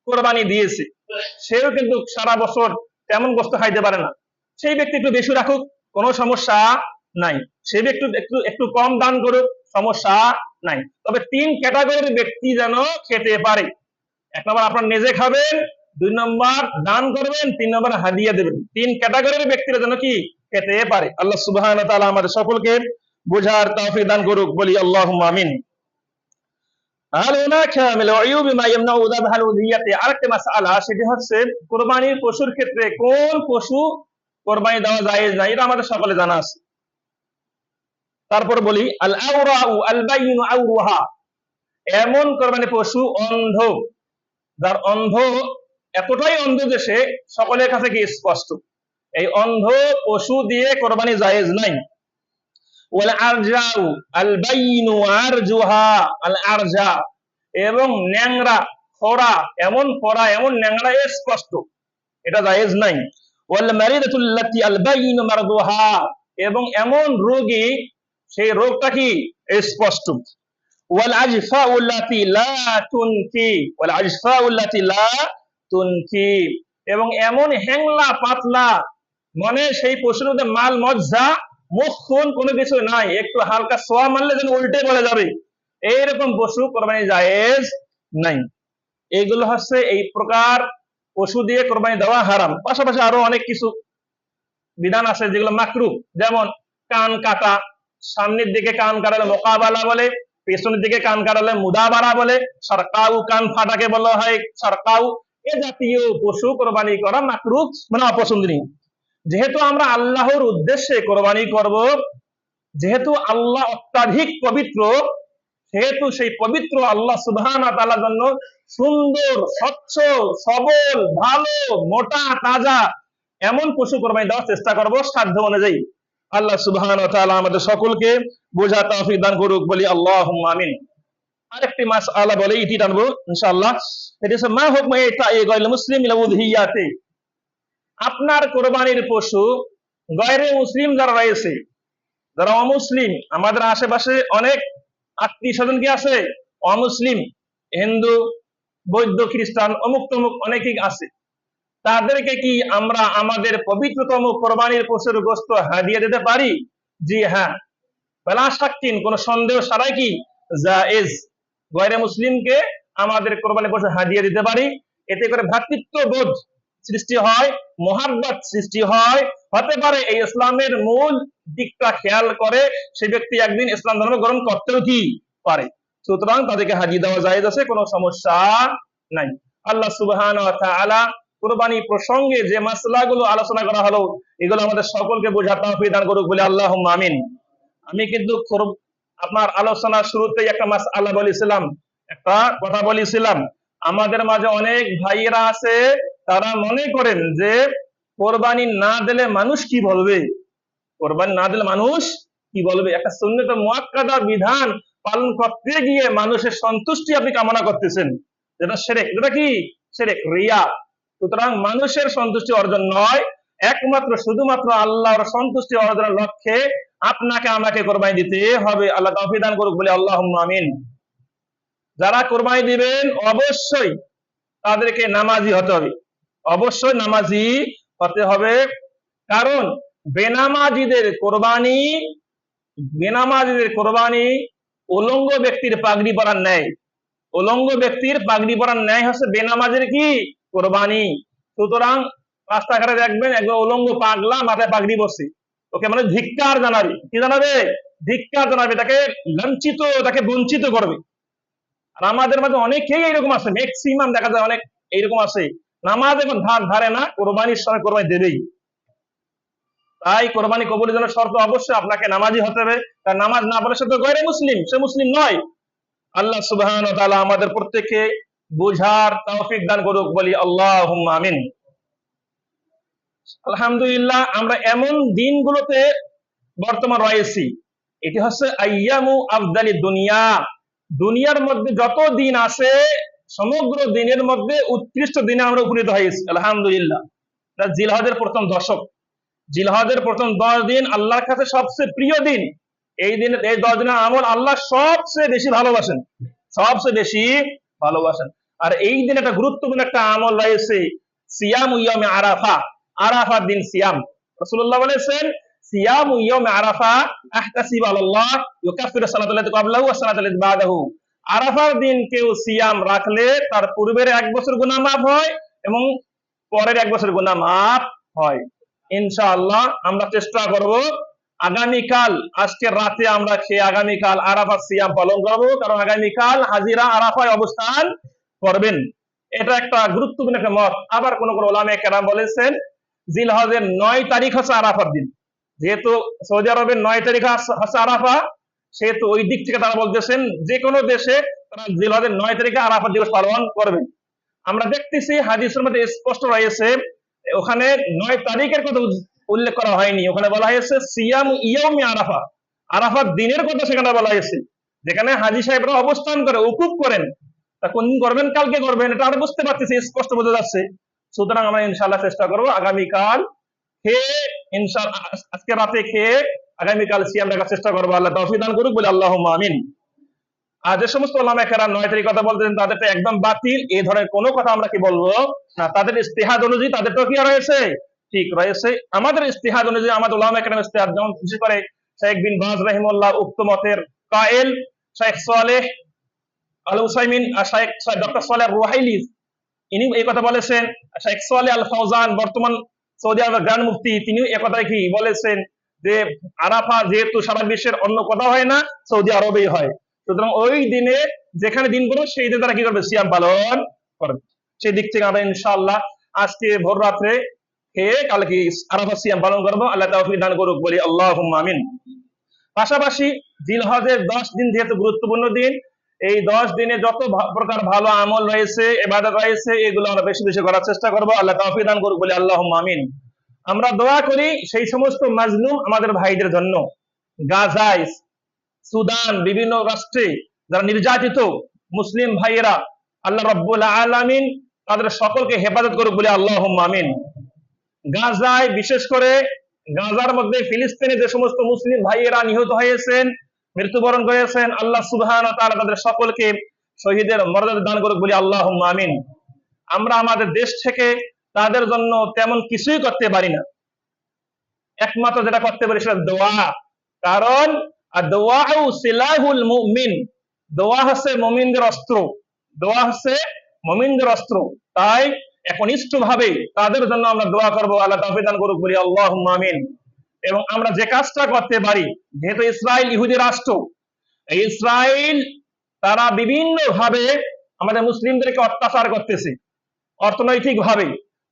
কোরবানি দিয়েছে, সেও কিন্তু সারা বছর তেমন গোস্ত খাইতে পারে না, সেই ব্যক্তি একটু বেশি রাখুক, কোনো সমস্যা নাই। সেই ব্যক্তি একটু একটু কম দান করুক, সমস্যা নাই। তবে 3 ক্যাটাগরির ব্যক্তি যেন খেতে পারে। 1 নম্বর আপনার নিজে খাবেন, 2 নম্বর দান করবেন, 3 নম্বর হাদিয়া দেবেন। 3 ক্যাটাগরির ব্যক্তিরা যেন কি খেতে পারে। আল্লাহ সুবহানাহু ওয়া তাআলা আমাদের সকলকে বোঝার তৌফিক দান করুক, বলি আল্লাহুম্মা আমিন। আরেকটা মাসআলা, সেটি হচ্ছে কোরবানির পশুর ক্ষেত্রে কোন পশু কোরবানি দেওয়া জায়েজ নাই, এটা আমাদের সকলে জানা আছে। তারপর বলি আল আওরাউ আল বাইনু আওরুহা, এমন কোরবানি পশু অন্ধ, যার অন্ধ, এতটাই অন্ধ যে সে সকলের কাছে কি স্পষ্ট, এই অন্ধ পশু দিয়ে কোরবানি জায়েজ নাই। ওয়াল আরজাউ আল বাইনু আরজুহা, আল আরজা, এবং ন্যাংরা খোরা, এমন খোরা এমন ন্যাংরা স্পষ্ট, এটা জায়েজ নাই। ওয়াল মারিদাতুল লাতি আল বাইনু মারদুহা, এবং এমন রোগী সেই রোগটা কি স্পষ্ট। ওয়াল আজফাউ লাতি লা তুনকি, ওয়াল আজফাউ লাতি লা তুনকি, এবং এমন হ্যাংলা পাতলা, মানে সেই পশুর মধ্যে মাল মজ্জা, মুখ খুন কোনো কিছু নাই, একটু হালকা সোয়া মারলে যেন উল্টে পড়ে যাবে, এইরকম পশু কোরবানি জায়েজ নাই। এইগুলো হচ্ছে এই প্রকার পশু দিয়ে কোরবানি দেওয়া হারাম। পাশাপাশি আরো অনেক কিছু বিধান আছে যেগুলো মাকরুহ, যেমন কান কাটা, সামনের দিকে কান কাটালে মোকাবালা বলে, পেছনের দিকে কান কাটালে মুদাবারা বলে, সরকাউ, কান ফাটাকে বলা হয় সরকাউ। এ জাতীয় পশু কোরবানি করা মাকরুহ, মানে অপছন্দনীয়। যেহেতু আমরা আল্লাহর উদ্দেশ্যে কোরবানি করব, যেহেতু আল্লাহ অত্যাধিক পবিত্র, সেহেতু সেই পবিত্র আল্লাহ সুবহানাহু ওয়া তাআলার জন্য সুন্দর, স্বচ্ছ, সবল, ভালো, মোটা, তাজা এমন পশু কোরবানি দেওয়ার চেষ্টা করব সাধ্য অনুযায়ী। আল্লাহ সুবহানাহু ওয়া তাআলা আমাদের সকলকে বোঝার তৌফিক দান করুক, বলি আল্লাহুম্মা আমিন। আরেকটি মাসআলা বলে ইতি টানবো ইনশাআল্লাহ, এটা হচ্ছে মা হুকমে গায়রুল মুসলিম লা উযহিয়াতি, আপনার কোরবানির পশু গয়রে মুসলিম যারা রয়েছে, যারা অমুসলিম, আমাদের আশেপাশে অনেক আত্মীয় স্বজন কি আছে অমুসলিম, হিন্দু, বৌদ্ধ, খ্রিস্টান, অমুক তমুক অনেকেই আছে, তাদেরকে কি আমরা আমাদের পবিত্রতম কোরবানির পশুর গোশত হাদিয়া দিতে পারি? জি হ্যাঁ, বেলা শাক্কিন, কোন সন্দেহ ছাড়াই কি জায়েজ, গয়রে মুসলিমকে আমাদের কোরবানির পশু হাদিয়া দিতে পারি। এতে করে ভ্রাতৃত্ববোধ সৃষ্টি হয়, মহাব্বত সৃষ্টি হয়, হতে পারে এই ইসলামের মূল দিকটা খেয়াল করে সে ব্যক্তি একদিন ইসলাম ধর্ম গ্রহণ করতেও কি পারে। সুতরাং তাদেরকে হাদিয়া দেওয়া জায়েজ আছে, কোনো সমস্যা নাই। আল্লাহ সুবহানাহু ওয়া তাআলা কুরবানি প্রসঙ্গে যে মাসলাগুলো আলোচনা করা হলো, এগুলো আমাদের সকলকে বোঝার তৌফিক দান করুক, বলে আল্লাহুম্মা আমিন। আমি কিন্তু আপনার আলোচনার শুরুতেই একটা মাসআলা বলেছিলাম, একটা কথা বলেছিলাম, আমাদের মাঝে অনেক ভাইয়েরা আছে, তারা মনে করেন যে কোরবানি না দিলে মানুষ কি বলবে, কোরবানি না দিলে মানুষ কি বলবে। একটা সুন্নাত মুআক্কাদা বিধান পালন করতে গিয়ে মানুষের সন্তুষ্টি আপনি কামনা করতেছেন, যেটা শিরক, যেটা কি শিরক, রিয়া। সুতরাং মানুষের সন্তুষ্টি অর্জন নয়, একমাত্র শুধুমাত্র আল্লাহর সন্তুষ্টি অর্জনের লক্ষ্যে আপনাকে আমাকে কোরবানি দিতে হবে। আল্লাহ তৌফিক দান করুক, বলে আল্লাহুম্মা আমিন। যারা কোরবানি দিবেন অবশ্যই তাদেরকে নামাজি হতে হবে, অবশ্যই নামাজি হতে হবে। কারণ বেনামাজিদের কোরবানি উলঙ্গ ব্যক্তির পাগড়ি পরার ন্যায়। উলঙ্গ ব্যক্তির পাগড়ি পরার ন্যায় হচ্ছে বেনামাজের কি কোরবানি। সুতরাং রাস্তাঘাটে দেখবেন একজন উলঙ্গ পাগলা মাথায় পাগড়ি বসে, ওকে মানে ধিক্কার জানাবে। কি জানাবে? ধিক্কার জানাবে, তাকে লাঞ্ছিত, তাকে বঞ্চিত করবে। আর আমাদের মধ্যে অনেকেই এরকম আছে, ম্যাক্সিমাম দেখা যায় অনেক এইরকম আছে, নামাজ এখন ধারে না, কোরবানির সময় কোরবানি দেবেই। তাই কোরবানি কবুলের জন্য শর্ত অবশ্যই আপনাকে নামাজি হতে হবে। তার নামাজ না পড়লে সে তো গয়রে মুসলিম, সে মুসলিম নয়। আল্লাহ সুবহানাহু ওয়া তাআলা আমাদের প্রত্যেককে বুঝার তৌফিক দান করুক, বলি আল্লাহুম্মা আমিন। আলহামদুলিল্লাহ, আমরা এমন দিনগুলোতে বর্তমান রয়েছি, এটি হচ্ছে আইয়ামু আফদালি দুনিয়া। দুনিয়ার মধ্যে যত দিন আছে সমগ্র দিনের মধ্যে উৎকৃষ্ট দিনে আমরা উপনীত হয়েছি আলহামদুলিল্লাহ। জিলহজের প্রথম দশক, জিলহজের প্রথম 10 দিন আল্লাহর কাছে সবচেয়ে প্রিয় দিন। এই দিনে এই 10 দিনের আমল আল্লাহ সবচেয়ে বেশি ভালোবাসেন, সবচেয়ে বেশি ভালোবাসেন। আর এই দিন একটা গুরুত্বপূর্ণ একটা আমল রয়েছে, সিয়াম ইয়ামে আরাফা। আরাফার দিন সিয়াম। রাসূলুল্লাহ বলেছেন, সিয়াম ইয়ামে আরাফা আহতাসিবু আলাল্লাহ ইউকাফিরু সালাতাল্লাতি ক্বাবলাহু ওয়া সালাতাল্লাতি বাদাহু। আরাফার দিন কেউ সিয়াম রাখলে তার পূর্বের 1 বছর গুনাহ মাফ হয় এবং পরের 1 বছর গুনাহ মাফ হয়। ইনশাআল্লাহ আমরা চেষ্টা করব আগামীকাল, আজকে রাতে আমরা খেয়ে আগামীকাল আরাফা সিয়াম পালন করব। কারণ আগামীকাল হাজিরা আরাফায় অবস্থান করবেন, এটা একটা গুরুত্বপূর্ণ একটা মত। আবার কোন কোন উলামায়ে কেরাম বলেছেন জিলহজের 9 তারিখ হচ্ছে আরাফার দিন। যেহেতু সৌদি আরবের 9 তারিখ হচ্ছে আরাফা, সেহেতু ওই দিক থেকে তারা বলতেছেন যে কোনো দেশে তারা জিলহজের 9 তারিখে আরাফা দিবস পালন করবেন। আমরা দেখতেছি হাদিসের মধ্যে স্পষ্ট রয়েছে, ওখানে 9 তারিখের কথা উল্লেখ করা হয়নি, ওখানে বলা হয়েছে সিয়াম ইয়াউমি আরাফা। আরাফার দিনের কথা সেখানে বলা হয়েছে। যেখানে হাজী সাহেবরা অবস্থান করে উকুফ করেন, তা কোন দিন করবেন? কালকে করবেন, এটা আমরা বুঝতে পারতেছি, স্পষ্ট বোঝা যাচ্ছে। সুতরাং আমরা ইনশাআল্লাহ চেষ্টা করবো আগামীকাল খেয়ে, ইনশাআল্লাহ আজকে রাতে খেয়ে আগামীকাল সিয়াম রাখার চেষ্টা করবো। আল্লাহ তৌফিক দান করুক, বলে আল্লাহুম্মা আমিন। আর যে সমস্ত উলামায়ে কেরাম 9 তারিখ কথা বলতেছেন তাদেরটা একদম বাতিল, এই ধরনের কোনো কথা আমরা কি বলবো না। তাদের ইস্তিহাদ অনুযায়ী তাদেরটা কি রয়েছে? ঠিক রয়েছে। আমাদের ইস্তিহাদ অনুযায়ী, আমাদের উলামায়ে কেরাম ইস্তিহাদ, যেমন বিশেষ করে শেখ বিন বাজ রাহিমাহুল্লাহ উক্ত মতের কায়েল, শেখ সালেহ আল উসাইমিন, শেখ ডক্টর সালেহ রুহাইলি, ইনি এই কথা বলেছেন। শেখ সালেহ আল ফাওজান, বর্তমান সৌদি আরবের গ্র্যান্ড মুফতি, তিনি এই কথা কি বলেছেন যে আরাফা যেহেতু সারা বিশ্বের অন্য কোথাও হয় না, সৌদি আরবেই হয়। সুতরাং ওই দিনে যেখানে দিন করবো সেই দিনে তারা কি করবে? সিয়াম পালন করবে। সেই দিক থেকে আমরা ইনশাআল্লাহ আজকে ভোর রাত্রে খেয়ে কালকে আরাফা সিয়াম পালন করবো। আল্লাহ তাওফিক দান করুক, বলি আল্লাহুম্মা আমিন। পাশাপাশি জিলহজের 10 দিন যেহেতু গুরুত্বপূর্ণ দিন, এই 10 দিনে যত প্রকার ভালো আমল রয়েছে, ইবাদত রয়েছে, এগুলো আমরা বেশি বেশি করার চেষ্টা করবো। আল্লাহ তাওফিক দান করুক, বলি আল্লাহুম্মা আমিন। আমরা দোয়া করি সেই সমস্ত মাজলুম আমাদের ভাইদের জন্য, গাজায়, সুদান, বিভিন্ন রাষ্ট্রে যারা নির্যাতিত মুসলিম ভাইয়েরা, আল্লাহ রাব্বুল আলামিন তাদের সকলকে হেফাজত করুক, বলে আল্লাহুম্মা আমিন। গাজায়, বিশেষ করে গাজার মধ্যে ফিলিস্তিনে যে সমস্ত মুসলিম ভাইয়েরা নিহত হয়েছেন, মৃত্যুবরণ করেছেন, আল্লাহ সুবহানাহু ওয়া তাআলা তাদের সকলকে শহীদের মর্যাদা দান করুক, বলি আল্লাহুম্মা আমিন। আমরা আমাদের দেশ থেকে তাদের জন্য তেমন কিছুই করতে পারি না, একমাত্র যেটা করতে পারি সেটা দোয়া। কারণ দোয়াউ সিলাহুল মুমিন, দোয়া হচ্ছে মুমিনদের অস্ত্র, দোয়া হচ্ছে মুমিনদের অস্ত্র। তাই একনিষ্ঠ ভাবে তাদের জন্য আমরা দোয়া করবো। আল্লাহ তাওফিক দান করুক, বলি আল্লাহুম্মা আমিন। এবং আমরা যে কাজটা করতে পারি, যেহেতু ইসরায়েল ইহুদি রাষ্ট্র, এই ইসরায়েল তারা বিভিন্ন ভাবে আমাদের মুসলিমদেরকে অত্যাচার করতেছে অর্থনৈতিক ভাবে।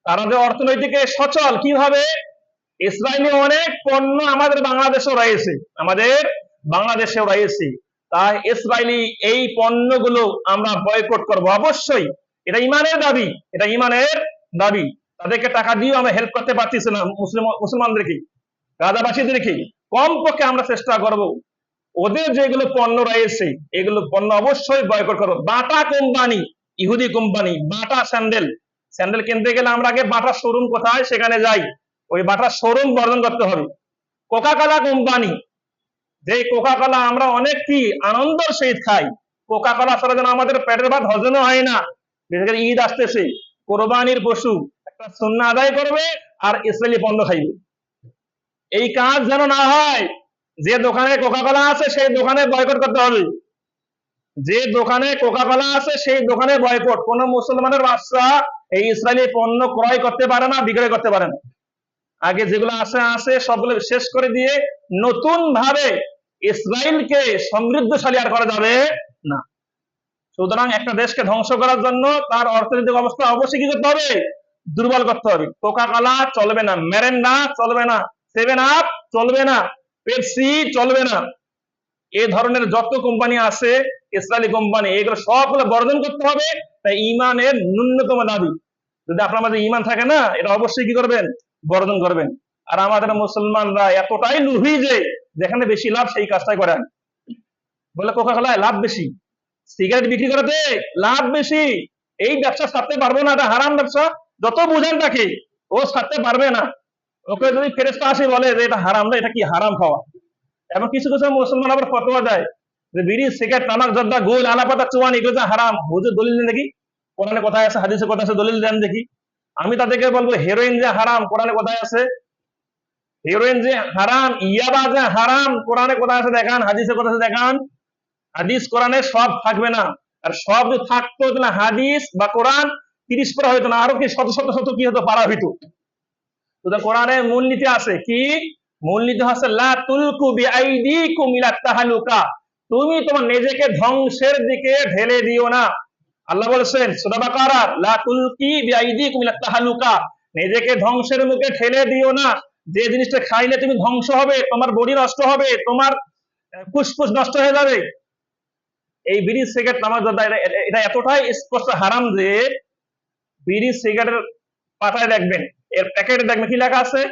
তারা যে অর্থনৈতিকে সচল কিভাবে, ইসরায়েলি অনেক পণ্য আমাদের বাংলাদেশেও রয়েছে, আমাদের বাংলাদেশেও রয়েছে। তাই ইসরায়েলি এই পণ্যগুলো আমরা বয়কট করব অবশ্যই। এটা ইমানের দাবি, এটা ইমানের দাবি। তাদেরকে টাকা দিয়েও আমরা হেল্প করতে পারতেছি না মুসলমানদেরকে, গাজাবাসীদেরকে। কমপক্ষে আমরা চেষ্টা করব ওদের যেগুলো পণ্য রয়েছে এগুলো পণ্য অবশ্যই বয়কট করবো। বাটা কোম্পানি, ইহুদি কোম্পানি, বাটা স্যান্ডেল কিনতে গেলে আমরা আগে বাটা শোরুম কোথায় সেখানে যাই, ওই বাটার শোরুম বর্জন করতে হবে। কোকা কোলা কোম্পানি, যে কোকা কোলা আমরা অনেক কি আনন্দের সহিত খাই, কোকা কোলা ছাড়া যেন আমাদের পেটের ভাত হজম হয় না। বিশেষ করে ঈদ আসতেছে, কোরবানির পশু একটা সুন্নাহ আদায় করবে আর ইসরায়েলি পণ্য খাইবে। এই কাজ যেন না হয়। যে দোকানে কোকা কোলা আছে সেই দোকানে বয়কট করতে হবে। যে দোকানে কোকা কোলা আছে সেই দোকানে বয়কট। কোন মুসলমানের বাচ্চা এই ইসরায়েলি পণ্য ক্রয় করতে পারে না, বিক্রয় করতে পারে না। আগে যেগুলো আছে আছে সবগুলো শেষ করে দিয়ে নতুন ভাবে ইসরায়েলকে সমৃদ্ধশালী আর করা যাবে না। সুতরাং একটা দেশকে ধ্বংস করার জন্য তার অর্থনৈতিক অবস্থা অবশ্যই কি করতে হবে? দুর্বল করতে হবে। কোকা কোলা চলবে না, মেরেন্ডা চলবে না, 7 আপ চলবে না, পেপসি চলবে না। এই ধরনের যত কোম্পানি আছে ইসরায়েলি কোম্পানি, এগুলো সবগুলো বর্জন করতে হবে। তাই ইমানের ন্যূনতম দাবি, যদি আপনার মাঝে ইমান থাকে না, এটা অবশ্যই কি করবেন? বর্জন করবেন। আর আমাদের মুসলমানরা এতটাই লোভী যে যেখানে বেশি লাভ সেই কাজটাই করেন। বলে কোকা কোলায় লাভ বেশি, সিগারেট বিক্রি করাতে লাভ বেশি, এই ব্যবসা ছাড়তে পারবো না, এটা হারাম ব্যবসা। যত বুঝেন তাকে, ও ছাড়তে পারবে না। ওকে যদি ফেরেশতা আসে বলে যে এটা হারাম না, এটা কি হারাম খাওয়া। এবং কিছু কিছু মুসলমান আবার ফতোয়া দেয় যে বিড়ি, সিগারেট, তামাক, জর্দা, গোল, আলাপাতা, চুয়ান এগুলো যে হারাম। হুজুর দলিল দেন দেখি, কোরআনে কোথায় আছে, হাদিসে কোথায় আছে, দলিল দেন দেখি। আমি তাদেরকে বলবো হেরোইন যে হারাম, কোরআনে কোথায় আছে? হেরোইন যে হারাম, ইয়াবা যে হারাম, কোরআনে কোথায় আছে দেখান, হাদিসে কোথায় আছে দেখান। হাদিস কোরআনে সব থাকবে না। আর সব যদি থাকতো তাহলে হাদিস বা কোরআন 30 পড়া হইতো না, আরো কি শত শত শত কি হতো, পারা হইতো। সুতরাং কোরআনের মূলনীতি আছে কি? মূলনীতি হচ্ছে লা তুলকু বিআইদিকুম ইলা তাহালুকা, তুমি তোমার নিজেকে ধ্বংসের দিকে ঢেলে দিও না। আল্লাহ বলেছেন সূরা বাকারা, লা তুলকি বিআইদিকুম ইলা তাহালুকা, নিজেকে ধ্বংসের মুখে ঠেলে দিও না। যে জিনিসটা খাইলে তুমি ধ্বংস হবে, তোমার বডি নষ্ট হবে, তোমার ফুসফুস নষ্ট হয়ে যাবে। এই বিড়ি, সিগারেট, তামাক, জর্দা এটা এতটাই স্পষ্ট হারাম যে বিড়ি সিগারেটের পাতায় দেখবেন, এর প্যাকেটে দেখবেন কি লেখা আছে?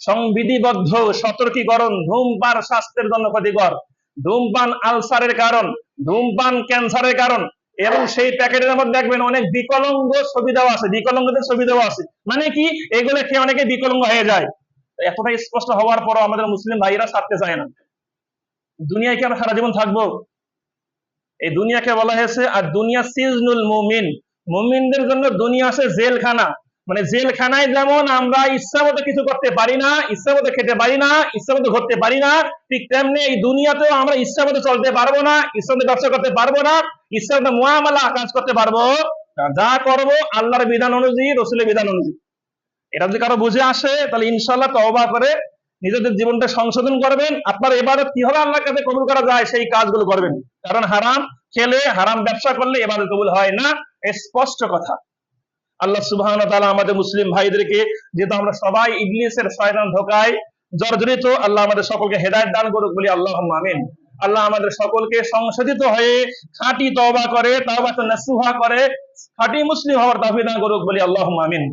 সংবিধিবদ্ধ সতর্কীকরণ, ধূমপান স্বাস্থ্যের জন্য ক্ষতিকর, ধূমপান আলসারের কারণ, ধূমপান ক্যান্সারের কারণ। এবং সেই প্যাকেটের মধ্যে দেখবেন অনেক বিকলাঙ্গ ছবি দেওয়া আছে, বিকলাঙ্গদের ছবি দেওয়া আছে। মানে কি? এগুলো খেয়ে অনেকে বিকলাঙ্গ হয়ে যায়। এতটাই স্পষ্ট হওয়ার পরও আমাদের মুসলিম ভাইরা ছাড়তে চায় না। দুনিয়ায় কি আমরা সারা জীবন থাকবো? এই দুনিয়াকে বলা হয়েছে আর দুনিয়া সিজনুল মুমিন, মুমিনদের জন্য দুনিয়া আছে জেলখানা। মানে জেলখানায় যেমন আমরা ইচ্ছা মতো কিছু করতে পারি না, ইচ্ছা মতো খেতে পারি না, ইচ্ছা মতো ঘুরতে পারি না, ঠিক তেমনি এই দুনিয়াতেও আমরা ইচ্ছা মতো চলতে পারবো না, ইচ্ছা মতো ব্যবসা করতে পারবো না, ইচ্ছা মতো মুআমালা কাজ করতে পারবো। যা করবো আল্লাহর বিধান অনুযায়ী, রসুলের বিধান অনুযায়ী। এটা যদি কারো বুঝে আসে তাহলে ইনশাআল্লাহ তওবা করে নিজেদের জীবনটা সংশোধন করবেন। আপনার ইবাদত কিভাবে আল্লাহর কাছে কবুল করা যায় সেই কাজগুলো করবেন। কারণ হারাম খেলে, হারাম ব্যবসা করলে ইবাদত কবুল হয় না, স্পষ্ট কথা। আল্লাহ সুবহানাহু ওয়া তাআলা আমাদের মুসলিম ভাইদেরকে, যেহেতু আমরা সবাই ইবলিসের শয়তান ধোঁকায় জর্জরিত, আল্লাহ আমাদের সকলকে হেদায়েত দান করুক, বলি আল্লাহুম্মা আমিন। আল্লাহ আমাদের সকলকে সংশোধিত হয়ে খাঁটি তওবা করে, তাওবাতুন নাসুহা করে খাঁটি মুসলিম হওয়ার তৌফিক দান করুক, বলি আল্লাহুম্মা আমিন।